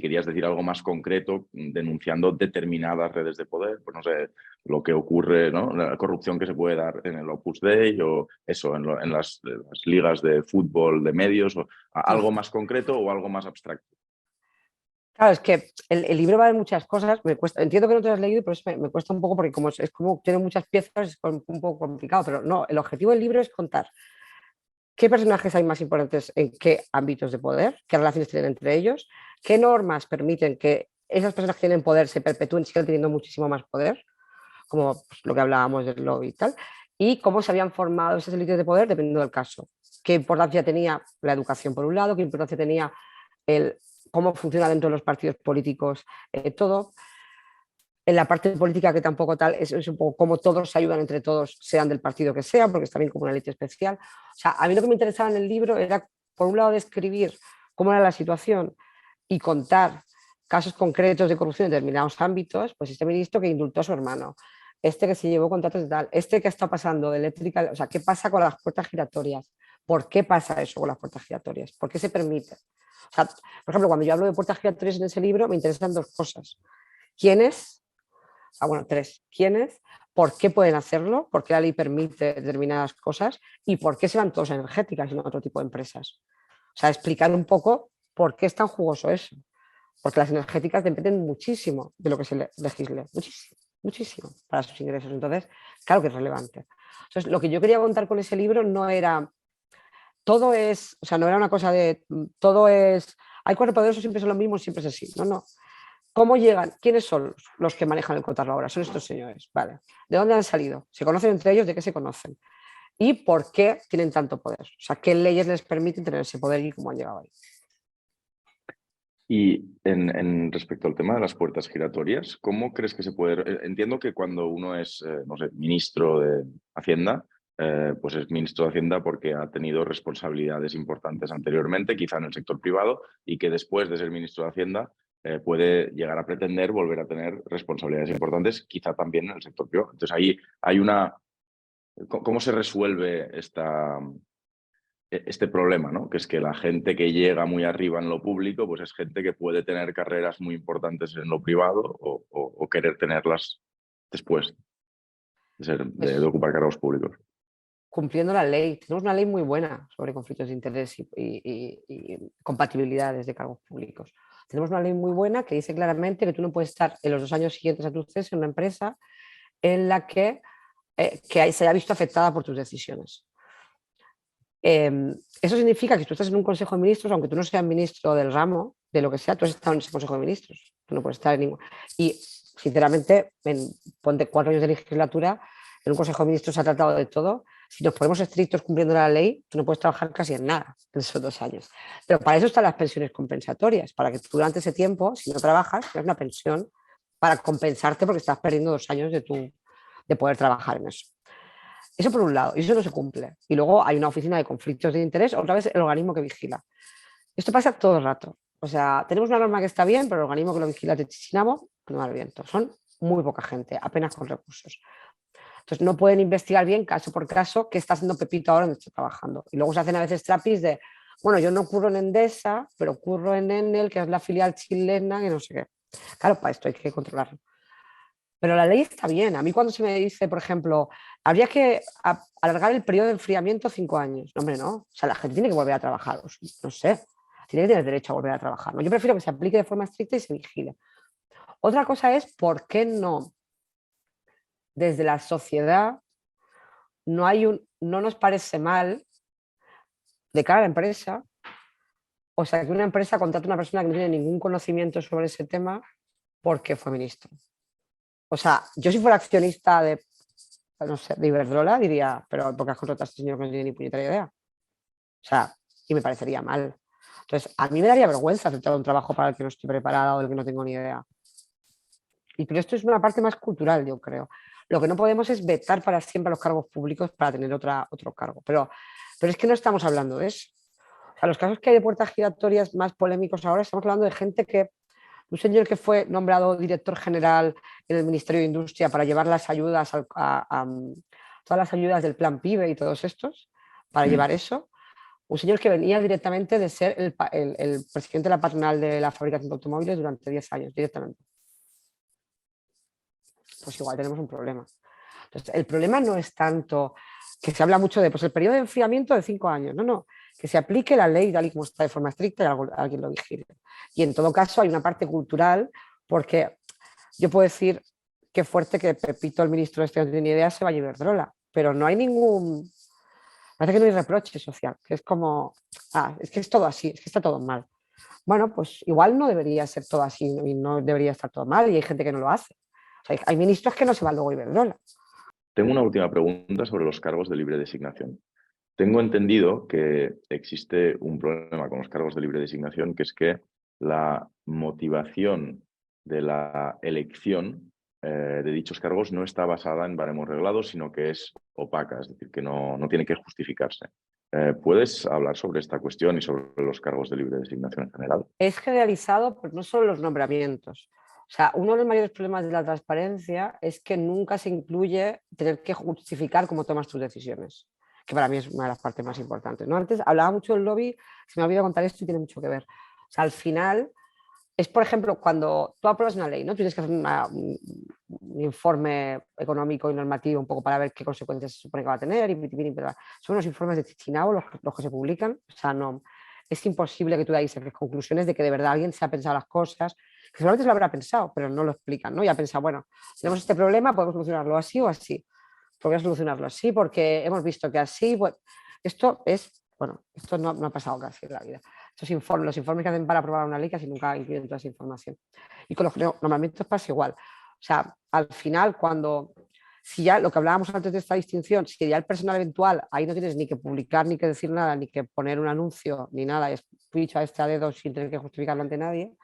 querías decir algo más concreto denunciando determinadas redes de poder, pues no sé, lo que ocurre, ¿no? La corrupción que se puede dar en el Opus Dei o eso, en las ligas de fútbol de medios, o algo más concreto o algo más abstracto. claro, es que el libro va de muchas cosas, me cuesta, entiendo que no te lo has leído, pero me cuesta un poco porque como es como tiene muchas piezas, es un poco complicado, pero no, el objetivo del libro es contar qué personajes hay más importantes en qué ámbitos de poder, qué relaciones tienen entre ellos, qué normas permiten que esas personas que tienen poder se perpetúen y sigan teniendo muchísimo más poder, como pues, lo que hablábamos del lobby y tal, y cómo se habían formado esas élites de poder dependiendo del caso. Qué importancia tenía la educación por un lado, qué importancia tenía el cómo funciona dentro de los partidos políticos todo. En la parte política que tampoco tal, es un poco cómo todos se ayudan entre todos, sean del partido que sea, porque está bien como una élite especial. O sea, a mí lo que me interesaba en el libro era, por un lado, describir cómo era la situación y contar casos concretos de corrupción en determinados ámbitos, pues este ministro que indultó a su hermano, este que se llevó contratos de tal, este que está pasando de eléctrica, o sea, ¿qué pasa con las puertas giratorias? ¿Por qué pasa eso con las puertas giratorias? ¿Por qué se permite? O sea, por ejemplo, cuando yo hablo de puertas giratorias en ese libro, me interesan dos cosas. ¿Quiénes? Bueno, tres. ¿Quiénes? ¿Por qué pueden hacerlo? ¿Por qué la ley permite determinadas cosas? ¿Y por qué se van todos a energéticas y no a otro tipo de empresas? O sea, explicar un poco por qué es tan jugoso eso. Porque las energéticas dependen muchísimo de lo que se legisle. Muchísimo, muchísimo para sus ingresos. Entonces, claro que es relevante. Entonces, lo que yo quería contar con ese libro no era todo es, o sea, no era una cosa de todo es, hay cuatro poderosos, siempre son los mismos, siempre es así. No, no. ¿Cómo llegan? ¿Quiénes son los que manejan el cotarro ahora? Son estos señores. Vale. ¿De dónde han salido? ¿Se conocen entre ellos? ¿De qué se conocen? ¿Y por qué tienen tanto poder? O sea, ¿qué leyes les permiten tener ese poder y cómo han llegado ahí? Y respecto al tema de las puertas giratorias, ¿cómo crees que se puede? Entiendo que cuando uno es, no sé, ministro de Hacienda, pues es ministro de Hacienda porque ha tenido responsabilidades importantes anteriormente, quizá en el sector privado, y que después de ser ministro de Hacienda puede llegar a pretender volver a tener responsabilidades importantes, quizá también en el sector privado. Entonces ahí hay una... ¿Cómo se resuelve este problema, ¿no? Que es que la gente que llega muy arriba en lo público, pues es gente que puede tener carreras muy importantes en lo privado o querer tenerlas después de Pues ocupar cargos públicos. cumpliendo la ley. Tenemos una ley muy buena sobre conflictos de interés y compatibilidades de cargos públicos. Tenemos una ley muy buena que dice claramente que tú no puedes estar en los 2 años siguientes a tu cese en una empresa en la que se haya visto afectada por tus decisiones. Eso significa que si tú estás en un consejo de ministros, aunque tú no seas ministro del ramo, de lo que sea, tú has estado en ese consejo de ministros. Tú no puedes estar en ningún. Y, sinceramente, ponte 4 años de legislatura, en un consejo de ministros se ha tratado de todo. Si nos ponemos estrictos cumpliendo la ley, tú no puedes trabajar casi en nada en esos 2 años. Pero para eso están las pensiones compensatorias, para que tú durante ese tiempo, si no trabajas, tienes una pensión para compensarte porque estás perdiendo 2 años de poder trabajar en eso. Eso por un lado, y eso no se cumple. Y luego hay una oficina de conflictos de interés, otra vez el organismo que vigila. Esto pasa todo el rato. O sea, tenemos una norma que está bien, pero el organismo que lo vigila es de Chichinabo, no al viento. Son muy poca gente, apenas con recursos. Entonces no pueden investigar bien caso por caso qué está haciendo Pepito ahora donde está trabajando. Y luego se hacen a veces trapis de, bueno, yo no curro en Endesa, pero curro en Enel, que es la filial chilena, que no sé qué. Claro, para esto hay que controlarlo. Pero la ley está bien. A mí cuando se me dice, por ejemplo, habría que alargar el periodo de enfriamiento 5 años. No, hombre, no. O sea, la gente tiene que volver a trabajar. No sé. tiene que tener derecho a volver a trabajar, ¿no? Yo prefiero que se aplique de forma estricta y se vigile. Otra cosa es por qué no, desde la sociedad, no nos parece mal de cara a la empresa, o sea, que una empresa contrate a una persona que no tiene ningún conocimiento sobre ese tema porque fue ministro. O sea, yo si fuera accionista de, no sé, de Iberdrola, diría, pero ¿por qué has contratado a este señor que no tiene ni puñetera idea? O sea, y me parecería mal. Entonces, a mí me daría vergüenza aceptar un trabajo para el que no estoy preparada o del que no tengo ni idea. Pero esto es una parte más cultural, yo creo. Lo que no podemos es vetar para siempre a los cargos públicos para tener otro cargo. Pero es que no estamos hablando de eso. O sea, los casos que hay de puertas giratorias más polémicos ahora, estamos hablando de gente que, un señor que fue nombrado director general en el Ministerio de Industria para llevar las ayudas todas las ayudas del plan PIBE y todos estos, para llevar eso. Un señor que venía directamente de ser el presidente de la patronal de la fabricación de automóviles durante 10 años, directamente. Pues igual tenemos un problema. Entonces, el problema no es tanto que se habla mucho de pues, el periodo de enfriamiento de 5 años, no, que se aplique la ley tal y como está de forma estricta y alguien lo vigile. Y en todo caso hay una parte cultural, porque yo puedo decir qué fuerte que Pepito, el ministro de Este no tiene ni idea, se vaya a Iberdrola, pero no hay ningún, parece que no hay reproche social, que es como, es que es todo así, es que está todo mal. Bueno, pues igual no debería ser todo así y no debería estar todo mal y hay gente que no lo hace. O sea, hay ministros que no se van luego a Iberdrola. Tengo una última pregunta sobre los cargos de libre designación. Tengo entendido que existe un problema con los cargos de libre designación, que es que la motivación de la elección de dichos cargos no está basada en baremos reglados, sino que es opaca, es decir, que no tiene que justificarse. ¿Puedes hablar sobre esta cuestión y sobre los cargos de libre designación en general? Es generalizado, pero no solo los nombramientos. O sea, uno de los mayores problemas de la transparencia es que nunca se incluye tener que justificar cómo tomas tus decisiones, que para mí es una de las partes más importantes, ¿no? Antes hablaba mucho del lobby, se me ha olvidado contar esto y tiene mucho que ver. O sea, al final es, por ejemplo, cuando tú apruebas una ley, ¿no? Tú tienes que hacer un informe económico y normativo un poco para ver qué consecuencias se supone que va a tener. Son unos informes de Chichinabo los que se publican. O sea, no, es imposible que tú de ahí saques conclusiones de que de verdad alguien se ha pensado las cosas, que seguramente se lo habrá pensado, pero no lo explican, ¿no? Y ha pensado, bueno, tenemos este problema, podemos solucionarlo así o así. Podemos solucionarlo así porque hemos visto que así, bueno, esto no ha pasado casi en la vida. Los informes que hacen para aprobar una ley casi nunca incluyen toda esa información. Y con los nombramientos pasa igual. O sea, al final, si ya lo que hablábamos antes de esta distinción, si ya el personal eventual, ahí no tienes ni que publicar, ni que decir nada, ni que poner un anuncio, ni nada, es dicho a este a dedo sin tener que justificarlo ante nadie.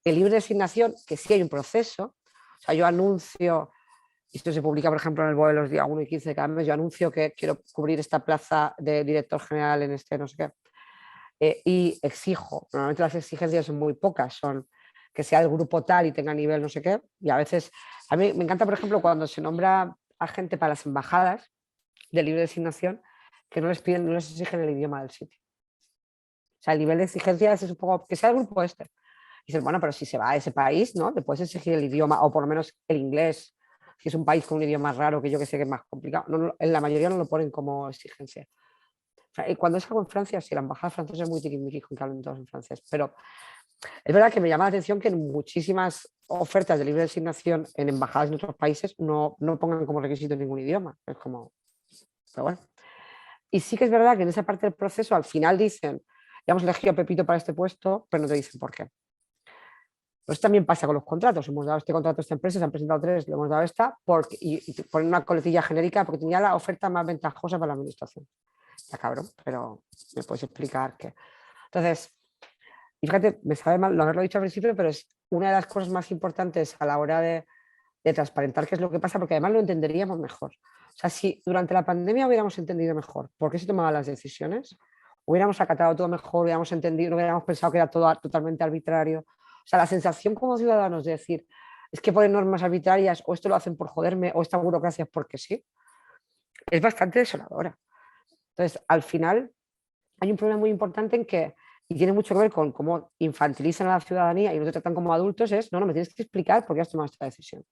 El libre designación, que sí hay un proceso, o sea, yo anuncio, y esto se publica, por ejemplo, en el BOE los días 1 y 15 de cada mes, yo anuncio que quiero cubrir esta plaza de director general en este no sé qué, y exijo, normalmente las exigencias son muy pocas, son que sea el grupo tal y tenga nivel no sé qué, y a veces, a mí me encanta, por ejemplo, cuando se nombra a gente para las embajadas de libre designación, que no les exigen el idioma del sitio. O sea, el nivel de exigencia es un poco que sea el grupo este. Y dices, bueno, pero si se va a ese país, ¿no? Le puedes exigir el idioma, o por lo menos el inglés, si es un país con un idioma raro, que yo que sé que es más complicado. En la mayoría no lo ponen como exigencia. Cuando es algo en Francia, sí, la embajada francesa es muy tiquismiquis con que hablen todos en francés, pero es verdad que me llama la atención que en muchísimas ofertas de libre designación en embajadas en otros países no pongan como requisito ningún idioma. Es como, pero bueno. Y sí que es verdad que en esa parte del proceso al final dicen, ya hemos elegido a Pepito para este puesto, pero no te dicen por qué. Pues también pasa con los contratos. Hemos dado este contrato a esta empresa, se han presentado 3, le hemos dado esta, y ponen una coletilla genérica porque tenía la oferta más ventajosa para la administración. Ya cabrón, pero me puedes explicar qué. Entonces, y fíjate, me sabe mal no haberlo dicho al principio, pero es una de las cosas más importantes a la hora de transparentar qué es lo que pasa, porque además lo entenderíamos mejor. O sea, si durante la pandemia hubiéramos entendido mejor por qué se tomaban las decisiones, hubiéramos acatado todo mejor, hubiéramos entendido, no hubiéramos pensado que era todo totalmente arbitrario. O sea, la sensación como ciudadanos de decir, es que ponen normas arbitrarias, o esto lo hacen por joderme, o esta burocracia es porque sí, es bastante desoladora. Entonces, al final, hay un problema muy importante en que, y tiene mucho que ver con cómo infantilizan a la ciudadanía y no te tratan como adultos, es, no, me tienes que explicar por qué has tomado esta decisión.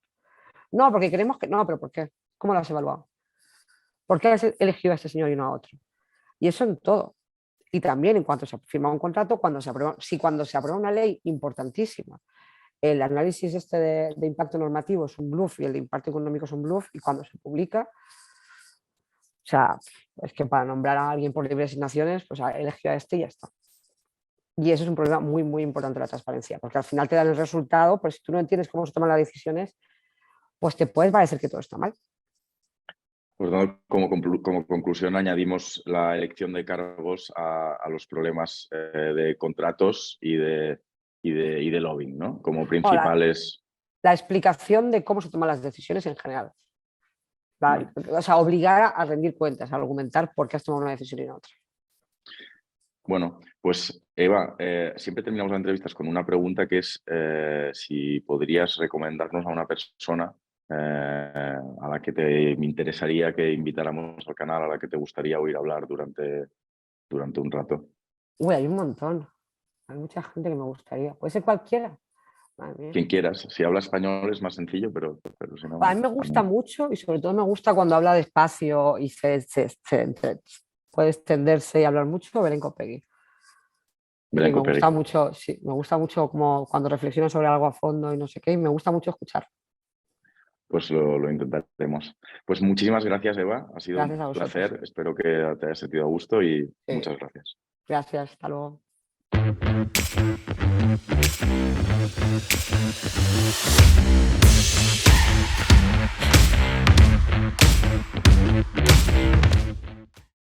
No, porque queremos que, no, pero ¿por qué? ¿Cómo lo has evaluado? ¿Por qué has elegido a este señor y no a otro? Y eso en todo. Y también en cuanto se firma un contrato, cuando se aprueba una ley importantísima, el análisis este de impacto normativo es un bluff y el de impacto económico es un bluff, y cuando se publica, o sea, es que para nombrar a alguien por libre asignaciones, pues elegir a este y ya está. Y eso es un problema muy, muy importante de la transparencia, porque al final te dan el resultado, pero si tú no entiendes cómo se toman las decisiones, pues te puede parecer que todo está mal. Pues no, como conclusión añadimos la elección de cargos a los problemas de contratos y de lobbying, ¿no? Como Ahora, principales. la explicación de cómo se toman las decisiones en general. Vale. O sea, obligar a rendir cuentas, a argumentar por qué has tomado una decisión y no otra. Bueno, pues Eva, siempre terminamos las entrevistas con una pregunta que es si podrías recomendarnos a una persona a la que me interesaría que invitáramos al canal, a la que te gustaría oír hablar durante un rato. Uy, hay un montón. Hay mucha gente que me gustaría. Puede ser cualquiera. Madre mía. Quien quieras. Si habla español es más sencillo, pero si no. A mí me gusta mucho y sobre todo me gusta cuando habla despacio y puede extenderse y hablar mucho Belén Copegui. Belén Me Copegui. gusta mucho, sí, me gusta mucho como cuando reflexiona sobre algo a fondo y no sé qué, y me gusta mucho escuchar. Pues lo intentaremos. Pues muchísimas gracias, Eva. Ha sido Gracias a un vosotros. placer. Espero que te hayas sentido a gusto y Sí, muchas gracias. gracias, hasta luego.